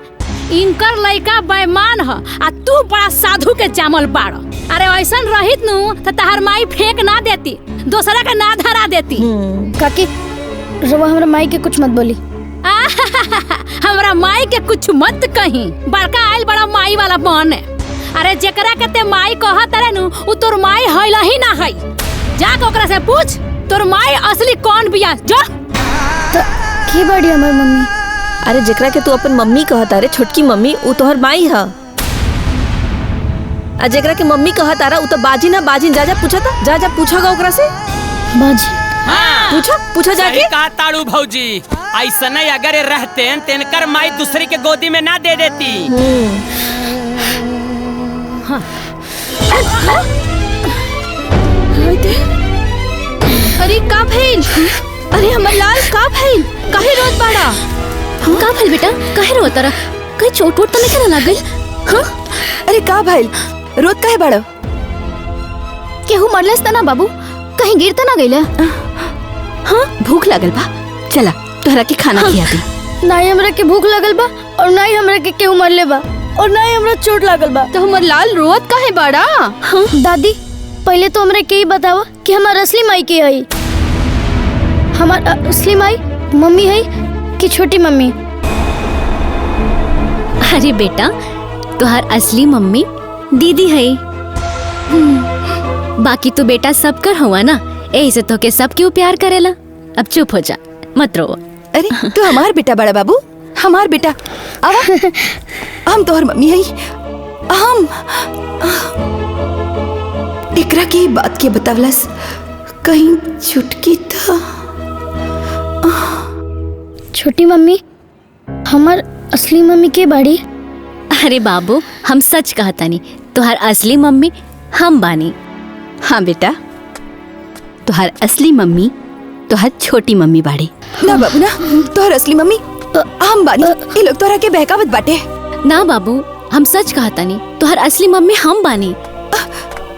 इनकर लड़का बेईमान ह आ तू बड़ा साधु के जामल बाड़। अरे ऐसन रहित नु त तहार माई फेंक ना देती, दूसरा का ना धरा देती। काकी रवा हमरा माई के कुछ मत बोली। हमरा माई के कुछ मत कही, बड़का आइल बड़ा माई वाला बन। अरे जेकरा के ते माई कहत रे नु उ तोर माई हइला ही ना हई। जाके ओकरा से पूछ तोर माई असली कौन बिया। जो की बड़ी हमर मम्मी। अरे जेकरा के तू अपन मम्मी कहता रे, छोटकी मम्मी, उ तोहर माई ह। आ जेकरा के मम्मी कहता रे उ तो बाजी ना बाजी। जा जा पूछा था, जा जा पूछोगा ओकरा से। बाजी पूछो पूछो जाके। कहा ताड़ू भौजी, ऐसा नहीं अगर रहते तेनकर माई दूसरी के गोदी में ना दे देती। अरे का भइल? अरे हमर लाल का भइल? काहे रोत बाड़ा? का भइल बेटा? काहे रोत रहा? कहीं चोट वोट तो नहीं ना लग गई? हाँ अरे का भइल? रोत काहे बाड़ा? केहू मरलस त ना बाबू, कहीं गिर त ना गइला? हाँ भूख लगल बा, चला तोहरा के खाना खिया दी। ना ही हमरा के भूख लगल बा और ना ही हमरा के केहू मरले बा और ना ही हमरा चोट लागल बा। तो हमर लाल रोत काहे बाड़ा? हाँ? दादी पहले तो हमरा के ही बतावा कि हमार असली माई के है। हमार असली माई मम्मी है कि छोटी मम्मी? अरे बेटा तुहार असली मम्मी दीदी है। बाकी तू बेटा सब कर हुआ ना, ऐसे तो के सब क्यों प्यार करेला। अब चुप हो जा, मत रो। अरे तू हमार बेटा बड़ा बाबू, हमार बेटा। आवा हम तोहर मम्मी है। हम एकरा की बात के बतावलस, कहीं छुटकी था। छोटी मम्मी हमार असली मम्मी के बाड़ी? अरे बाबू हम सच कहतानी, तुहार असली मम्मी हम बानी। हाँ बेटा तुहार असली मम्मी तुहार छोटी मम्मी बाड़ी। ना बाबू ना, तोहर असली मम्मी हम बानी। ये लोग तोहरा के बहकावत बाटे। ना बाबू हम सच कहतानी, तुहार असली मम्मी हम बानी।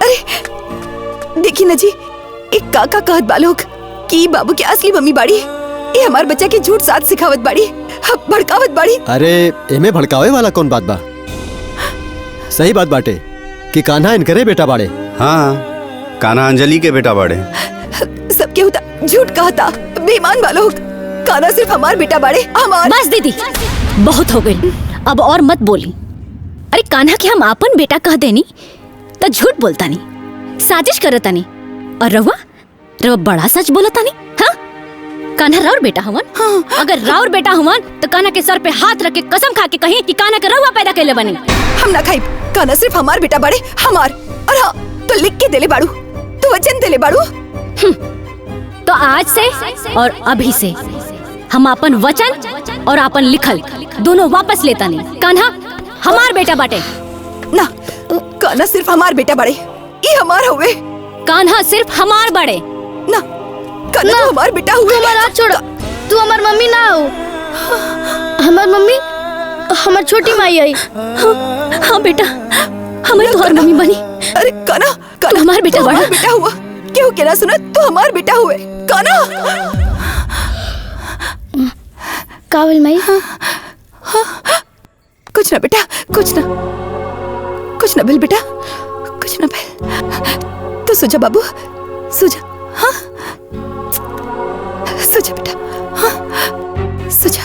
अरे देखी ना जी, एक काका कहत बा लोग कि बाबू के असली मम्मी बाड़ी। ये हमार बच्चा के झूठ साथ सिखावत बाड़ी, भड़कावत बाड़ी। अरे एमे भड़कावे वाला कौन बात बा? सही बात बाटे कि कान्हा इनकरे बेटा बाड़े। हाँ कान्हा अंजलि के बेटा बाड़े। सब क्या होता झूठ कहता, बेईमान बा लोग। कान्हा सिर्फ हमार बेटा बाड़े, हमार। बस दीदी बहुत हो गई, अब और मत बोली। अरे कान्हा के हम आपन बेटा कह देनी तो झूठ बोलता नहीं, साजिश करता नहीं। और रवा बड़ा सच बोलता नहीं। हाँ कान्हा राउर बेटा हुआ। हाँ। अगर राउर बेटा हुआ तो कान्हा के सर पे हाथ रख के कसम खा के कहीं कि कान्हा के रवा पैदा कैले बनी। हम ना खाई, कान्हा सिर्फ हमार बेटा बाड़े, हमार। और हाँ तो लिख के देले बाड़ू, तो वचन देले बाड़ू। तो आज से और अभी से हम अपन वचन और अपन लिखल दोनों वापस लेता नहीं। कान्हा हमार बेटा बाटे। ना कान्हा सिर्फ हमार बेटा बाड़े, ये हमार हुए। कान्हा सिर्फ हमार बड़े। ना कान्हा तो हमार बेटा हुए। हमार हाथ छोड़, तू हमार मम्मी ना हो। हमार मम्मी हमार छोटी माई है। हाँ बेटा हमारी तुम्हारी मम्मी बनी। अरे कान्हा कान्हा हमार बेटा बड़ा बेटा हुआ। क्यों कहना सुना, तू हमार बेटा हुए। कान्हा कावल माई। कुछ ना बेटा, कुछ ना भेल बेटा, कुछ ना भेल। तो सुजा बाबू, सुजा। हाँ सुजा बेटा, हाँ सुजा।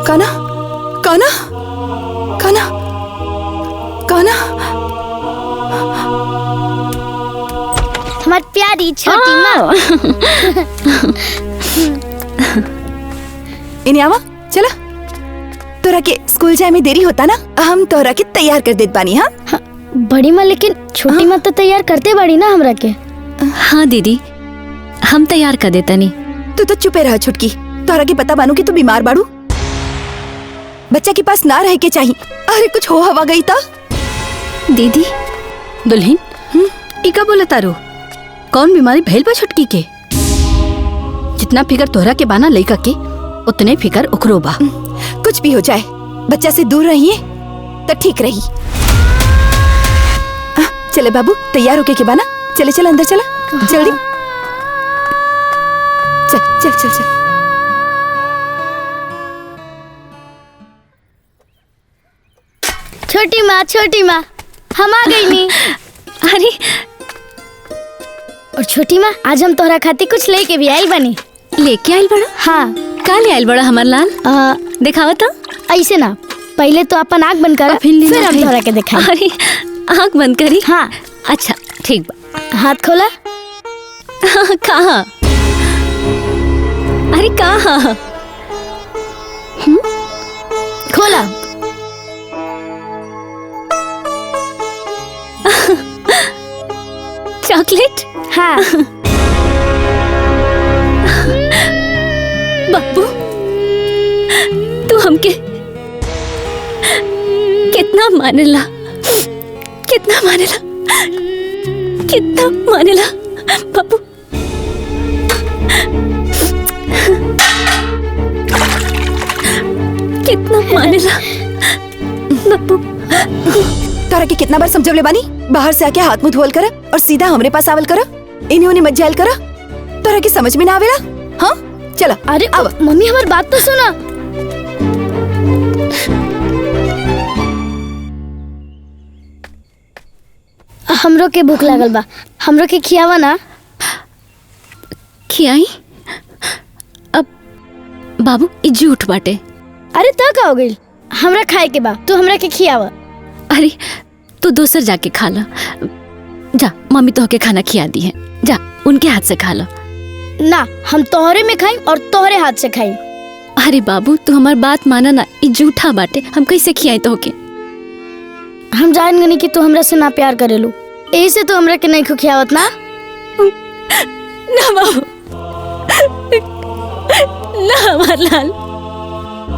कान्हा कान्हा कान्हा कान्हा हमार प्यारी छोटी माँ। इन्हें आवा चला। तोरा के स्कूल जाए में देरी होता ना, हम तोरा के तैयार कर देत बानी। हाँ बड़ी माँ, लेकिन छोटी माँ तो तैयार करते बाड़ी ना हमरा के। हाँ दीदी हम तैयार कर देता नहीं। तू तो चुपे रह छुटकी, तोरा के पता बानू कि तू बीमार बाड़ू। बच्चा के पास ना रह के चाहिए। अरे कुछ हो हवा गई था। दीदी दुल्हन इका बोला तारो, कौन बीमारी भइल बा छुटकी के? जितना फिकर तोहरा के बाना लइका के, उतने फिकर ओकरो बा। कुछ भी हो जाए बच्चा से दूर रहिए तो ठीक रही। चले बाबू तैयार होके के बाना, चले चल अंदर चला जल्दी। चल चल चल चल। छोटी माँ हम आ गई नी। अरे और छोटी माँ आज हम तोहरा खातिर कुछ लेके भी आइल बनी। लेके आइल बड़ा? हाँ। का ले आइल बड़ा हमार लाल? दिखावा तो। ऐसे ना, पहले तो अपन आँख बंद कर, फिर हम तोहरा के दिखाई। अरे आँख बंद करी? हाँ। अच्छा ठीक बा। हाथ खोला। कहाँ? अरे कहाँ? खोला। चॉकलेट? हाँ। बाबू तू हमके कितना मानेला, कितना मानेला। कितना मानेला बाबू। कितना मानेला बाबू। तारा के कितना बार समझवले बानी, बाहर से आके हाथ मुंह धोल कर और सीधा हमरे पास आवल कर, इन्होंने मत जायल कर। तारा के समझ में ना आवेला? हाँ चला। अरे अब मम्मी हमारी बात तो सुना। हमरो के भूख लागल बा, हमरो के खियावा ना। खियाई? अब बाबू ई झूठ बाटे। अरे तो का हो गई, हमरा खाए के बा, तू हमरा के खियावा। अरे तू दूसर जाके खा ला। जा, मम्मी तो के खाना खिया दी है, जा उनके हाथ से खा ला। ना, हम तोहरे में खाई और तोहरे हाथ से खाई। अरे बाबू तू हमार बात माना ना, ई झूठा बाटे, हम कैसे खियाई तो के? हम जान गनी कि तू हमरा से ना प्यार करेलू, यही से तू हमरा के नहीं खियावत ना। ना बाबू, ना हमार लाल,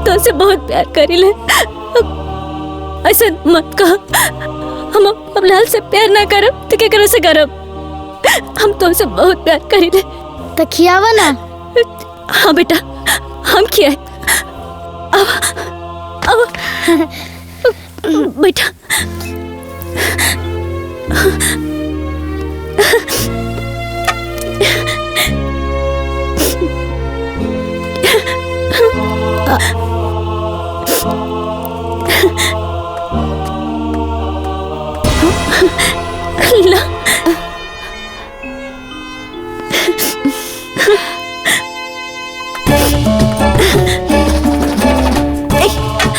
तो से बहुत प्यार करीले, ऐसे मत कह। हम अब लाल से प्यार ना करब तो क्या करे से करब? हम तो से बहुत प्यार करीले। तो खियावा ना। हाँ बेटा, हम खियाए। अब बेटा। ला।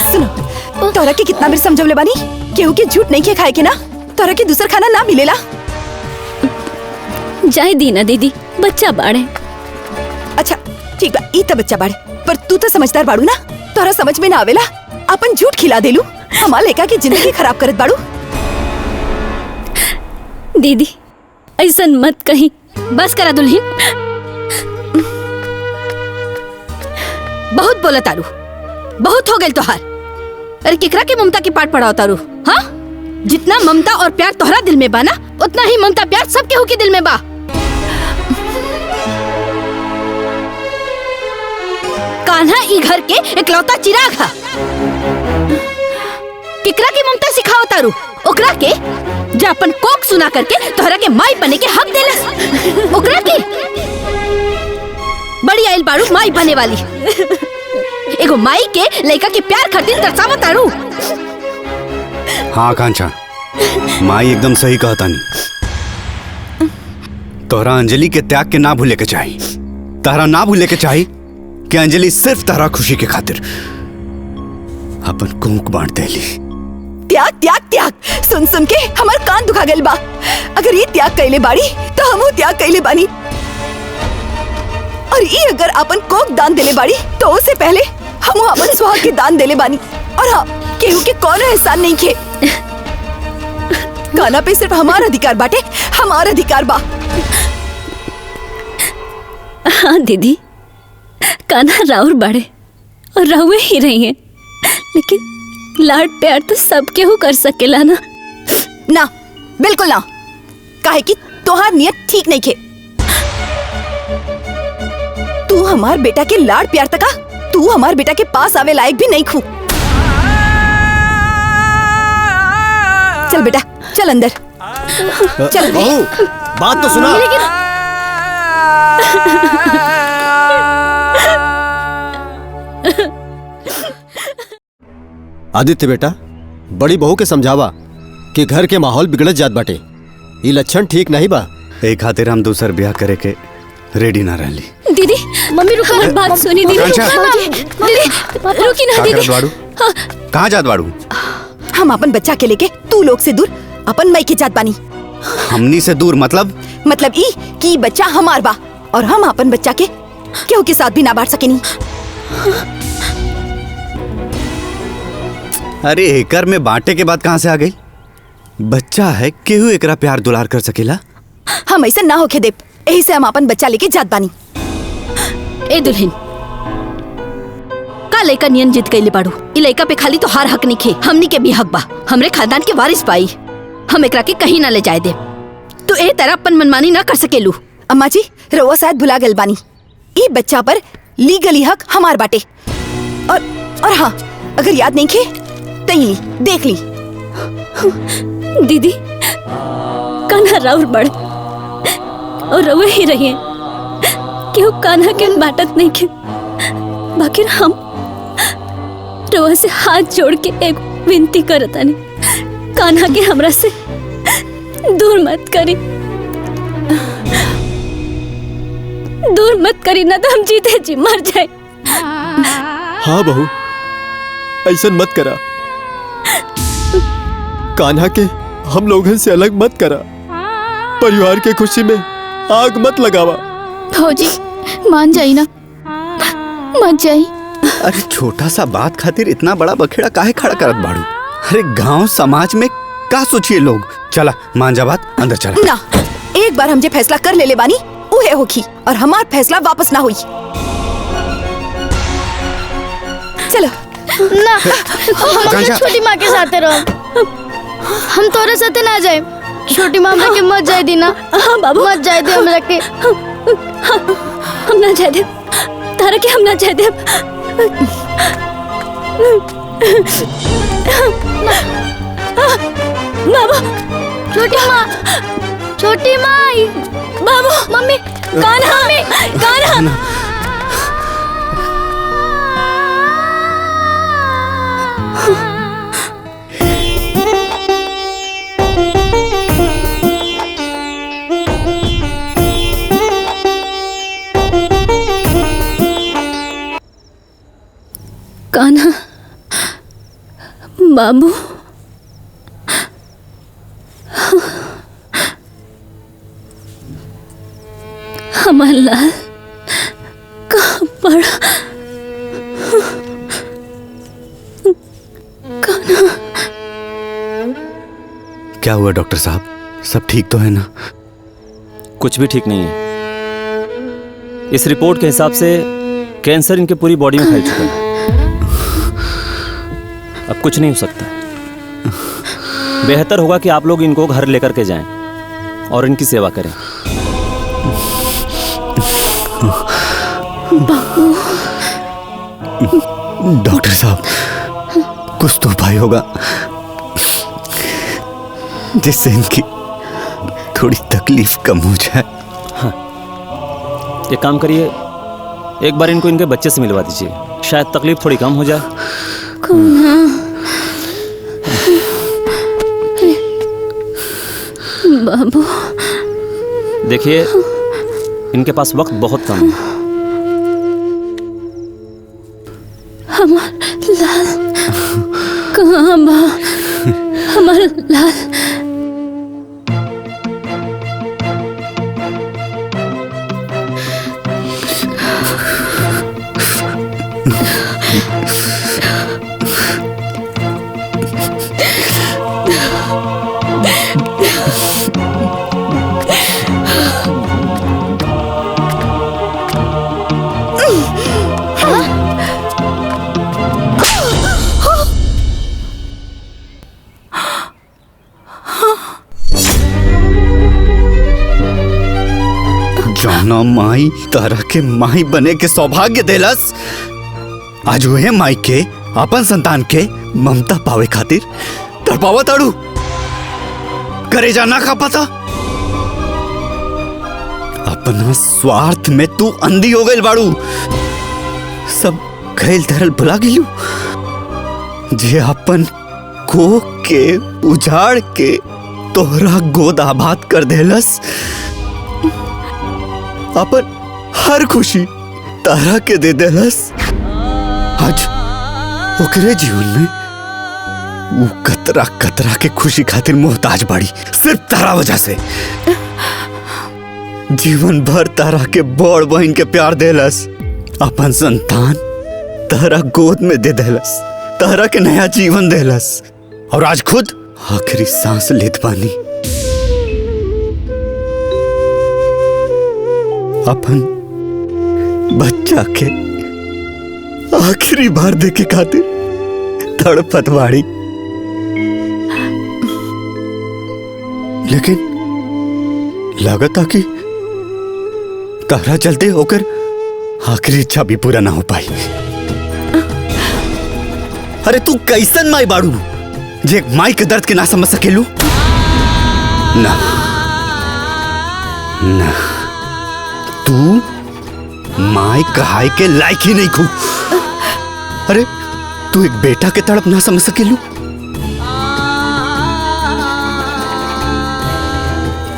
सुनो, तोरा के कितना बार समझवले बानी, केहू के झूठ नहीं के खाए के ना, तोरा के दूसर खाना ना मिलेला। जाए दीना दीदी, बच्चा बाड़े। अच्छा ठीक बा, ई तो बच्चा बाड़े, पर तू तो समझदार बाड़ू ना, तोरा समझ में ना आवेला, अपन झूठ खिला देलू, हमार लड़का की जिंदगी खराब करत बाड़ू। दीदी ऐसा मत कहीं, बस करा दुल्हन। बहुत बोला तारू, बहुत हो गए तोहार। अरे केकरा के ममता के पाठ पढ़ाओ तारू? हाँ, जितना ममता और प्यार तोहरा दिल में बा ना, उतना ही ममता प्यार सब केहू के दिल में बा। कान्हा ई घर के इकलौता चिराग है। केकरा के ममता सिखाओ तारू? ओकरा के जो अपन कोक सुना करके तोहरा के माई बने के हक देला, ओकरा के बड़ी आइल बारू माई बने वाली। एगो माई के लड़का के प्यार खातिर तरसावा तारू। हाँ कांचा, माई एकदम सही कहता नहीं। तोहरा अंजलि के त्याग के ना भूले के चाहिए, तहरा ना भूले के चाहिए कि अंजलि सिर्फ तहरा खुशी के खातिर अपन कोक बांट देली। त्याग त्याग त्याग, सुन सुन के हमार कान दुखा गइल बा। अगर ये त्याग कैले बाड़ी तो हमहू त्याग कैले बानी, और ये अगर अपन कोक दान देले बाड़ी तो उससे पहले हमहू अपन सुहाग के दान देले बानी। और हाँ, केहू के कौनो एहसान नहीं खे। गाना पे सिर्फ हमारा अधिकार बाटे, हमारा अधिकार बा। हाँ दीदी, कान्हा राउर बाड़े और राउए ही रही हैं, लेकिन लाड प्यार तो सब केहू कर सकेला ना। ना, बिल्कुल ना, काहे कि तोहार नियत ठीक नहीं खे। तू हमार बेटा के लाड प्यार तका, तू हमार बेटा के पास आवे लायक भी नहीं खू। चल बेटा, चल अंदर चल। बहू, बात तो सुना। आदित्य बेटा, बड़ी बहू के समझावा कि घर के माहौल बिगड़त जात बाटे, ये लक्षण ठीक नहीं बा। एक खातिर हम दूसर ब्याह करे के रेडी ना रहली। दीदी, मम्मी रुको, मेरी बात सुनी दीदी। दीदी रुकी ना दीदी। कहाँ जात बाड़ू? हम अपन बच्चा के लेके तू लोग से दूर अपन मई के जात बानी। हमनी से दूर मतलब? मतलब ई कि बच्चा हमार बा और हम अपन बच्चा के केहू के साथ भी ना बांट सकेनी। अरे एकर में बांटे के बाद कहाँ से आ गई? बच्चा है, केहू एकरा प्यार दुलार कर सकेला? हम ऐसा ना होके देव, यही से हम अपन बच्चा लेके जात बानी। ए दुल्हन, का लड़का नियन जीत गई बाड़ू, ई लड़का पे खाली तो हार हक नहीं खे, हमनी के भी हक बा, हमरे खानदान के वारिस पाई। हम एकरा के कहीं ना ले जाए दे। तू ए तरह अपन मनमानी ना कर सकेलू। अम्मा जी रउआ शायद भुला गल बानी, ई बच्चा पर लीगली हक हमार बाटे। और हाँ, अगर याद नहीं खे तो ली देख ली। दीदी कान्हा राउर बड़ और रउए ही रहिए क्यों कान्हा के बाटत नहीं के। बाकी हम रउआ से हाथ जोड़ के एक विनती करतानी, कान्हा के हमरा से दूर मत करी, दूर मत करी ना तो हम जीते जी मर जाए। हाँ बहू, ऐसा मत करा, कान्हा के हम लोगों से अलग मत करा, परिवार के खुशी में आग मत लगावा। फौजी मान जाई ना, मान जाई। अरे छोटा सा बात खातिर इतना बड़ा बखेड़ा काहे खड़ा करत बाड़ू? अरे गांव समाज में का सोचिए लोग। चला मान जा बात, अंदर चला। ना, एक बार हम जे फैसला कर ले बानी उहे होखी और हमार फैसला वापस ना हुई। चलो ना, हम अपने छोटी माँ के साथ रहो, हम तोरे साथे ना जाए। छोटी माँ हमरा के मत जाए दी ना। हाँ बाबू मत जाए दे हमरा के। हम ना जाए दे तारा के, हम ना जाए दे। बाबू छोटी माँ बाबू मम्मी कान्हा कान्हा बाबू हमार लाल कहाँ पड़ा? कान्हा क्या हुआ डॉक्टर साहब, सब ठीक तो है ना? कुछ भी ठीक नहीं है। इस रिपोर्ट के हिसाब से कैंसर इनके पूरी बॉडी में फैल चुका है, अब कुछ नहीं हो सकता। बेहतर होगा कि आप लोग इनको घर लेकर के जाएं और इनकी सेवा करें। डॉक्टर साहब, कुछ तो उपाय होगा जिससे इनकी थोड़ी तकलीफ कम हो जाए। हाँ, एक काम करिए, एक बार इनको इनके बच्चे से मिलवा दीजिए, शायद तकलीफ थोड़ी कम हो जाए। बाबू देखिए, इनके पास वक्त बहुत कम है। हमार लाल कहाँ बा? हमार लाल जाना माई तारा के माई बने के सौभाग्य देलस। आज हुए माई के अपन संतान के ममता पावे खातिर तड़पावा ताड़ू करे जाना खा पाता। अपना स्वार्थ में तू अंधी हो गई बाड़ू। सब खेल धरल भुला गिलू जे अपन को के उजाड़ के तोहरा गोद आबाद कर देलस। अपन हर खुशी तारा के दे देलस। आज ओकरे जीवन में वो कतरा कतरा के खुशी खातिर मोहताज बाड़ी, सिर्फ तारा वजह से। जीवन भर तारा के बड़ बहन के प्यार देलस। अपन संतान तारा गोद में दे देलस, तारा के नया जीवन देलस। और आज खुद आखिरी सांस लेत पानी। अपन बच्चा के आखिरी बार देखे खातिर तड़पत बाड़ी। लगता कि तारा चलते होकर आखिरी इच्छा भी पूरा ना हो पाई। अरे तू कैसन माई बाड़ू जे एक माई के दर्द के ना समझ सकेलू? ना ना, तू माई कहाई के लायक ही नहीं खू। अरे तू एक बेटा के तड़प ना समझ सकेलू?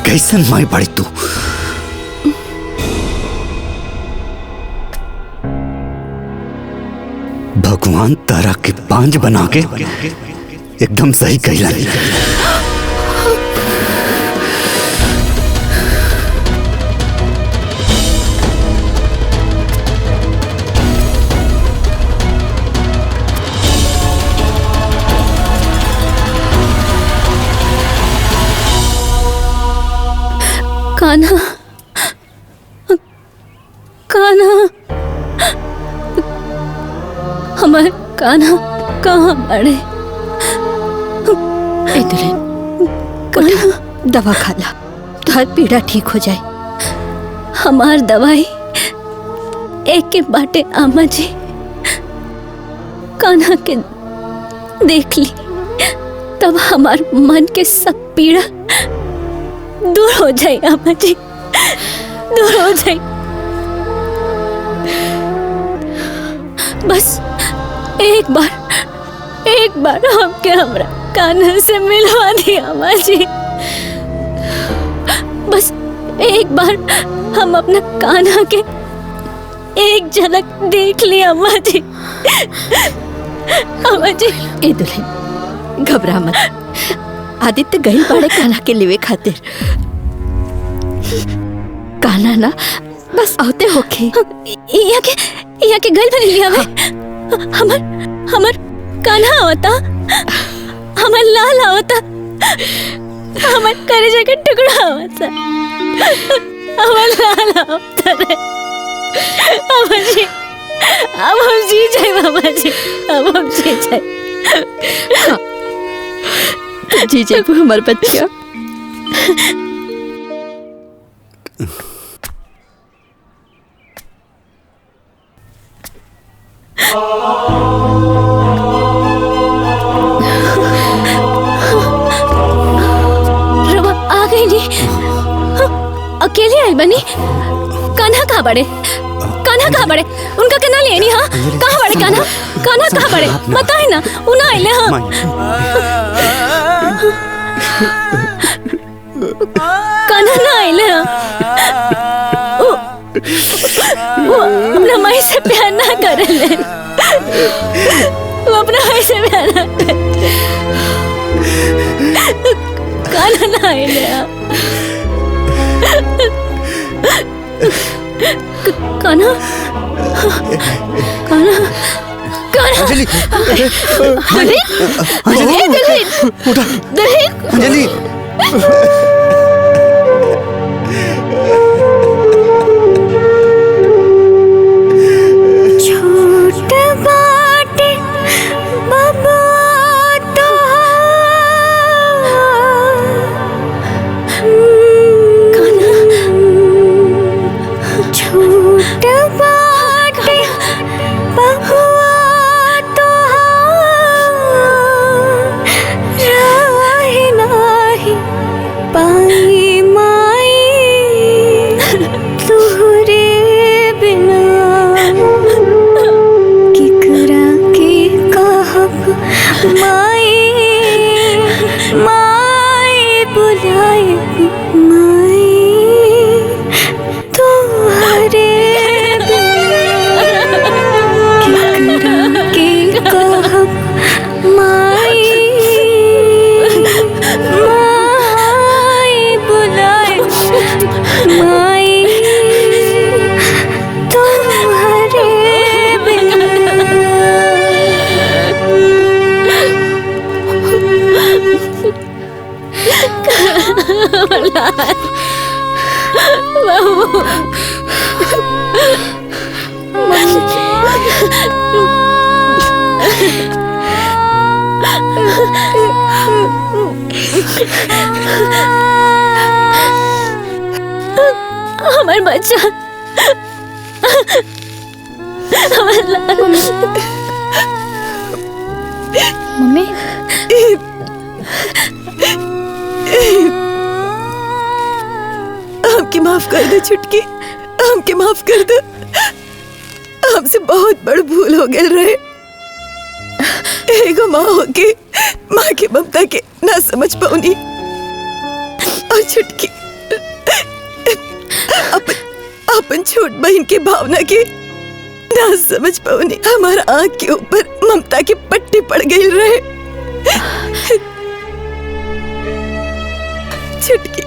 कैसन माई बाड़ी तू? भगवान तारा के बांझ बना के एकदम सही कहला। कान्हा, कान्हा, हमारे कान्हा कहाँ बड़े? कान्हा, दवा खा ला, तुहार पीड़ा ठीक हो जाए। हमार दवाई एक के बाटे आमा जी, कान्हा के देख ली तब हमार मन के सब पीड़ा दूर हो जाए। आमा जी दूर हो जाए। बस एक बार हमके हमरा कान्हा से मिलवा दी अम्मा जी। बस एक बार हम अपना कान्हा के एक झलक देख ली अम्मा जी। अम्मा जी ए दुल्हन घबरा मत, आदित्य गई बड़े कान्हा के लिवे खातिर। कान्हा ना बस आते होके यहाँ के गल बन लिया हमर कान्हा होता, हमर लाल होता, हमर कलेजा का टुकड़ा होता, हमर लाल होता रे। अब हम जी जाए बाबा जी, अब हम जी जाए। जी जाए हमारे बच्चा। रवा आ गई नी, अकेले आई बनी। कान्हा कहाँ बड़े? कान्हा कहाँ बड़े? उनका कहना ले नी। हाँ कहाँ बड़े कान्हा? कान्हा कहाँ बड़े? बताए ना उन्हें आइले। हाँ कान्हा ना आइले। वो अपना माई से प्यार ना करे ले, वो अपना माई से प्यार ना करे। कान्हा ना आइले। कान्हा कान्हा कान्हा अंजलि, अंजलि छोट बाटे बाबा तो छोट बाटे बाबा तो राही नाही पाई माई तुहरे बिना किकरा के कहब माई माई बुलाए माई तुहरे बिना किकरा के कहब माई माई बुलाए माई तुम्हारे बिना बाबू हमार बच्चा हमार लाल मम्मी हमके माफ कर दे छुटकी, हमके माफ कर दे। हमसे बहुत बड़ भूल हो गए रहे। एगो माँ होके माँ के ममता के ना समझ पाऊनी और छुटकी अपन छोट बहन की भावना के ना समझ पाऊनी। हमारा आँख के ऊपर ममता की पट्टी पड़ गई रहे। छुटकी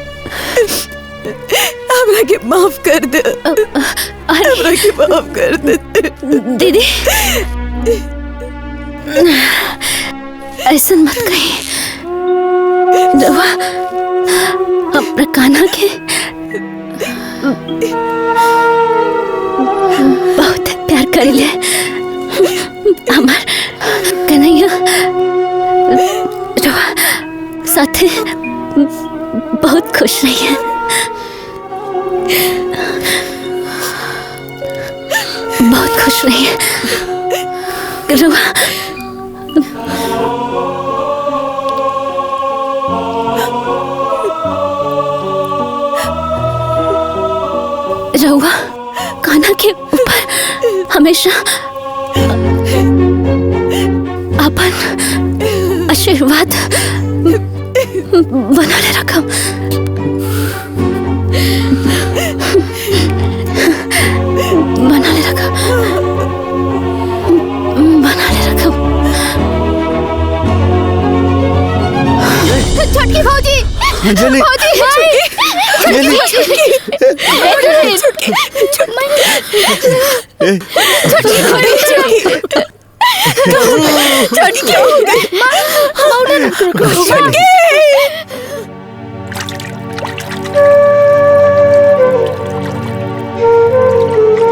हमरा के माफ कर दे, हमरा के माफ कर दे दीदी। ऐसा मत कही रवा, अपना कान्हा के बहुत प्यार कर ले। हमार कन्हैया रवा साथे बहुत खुश रही है। बहुत खुश रही है रवा। रहुआ कान्हा के ऊपर हमेशा अपन आशीर्वाद बनाले रखम। बनाले रखम, बनाले रखम। छोटकी भौजी, अंजलि, भौजी, अंजलि, छोटकी क्या हो गई?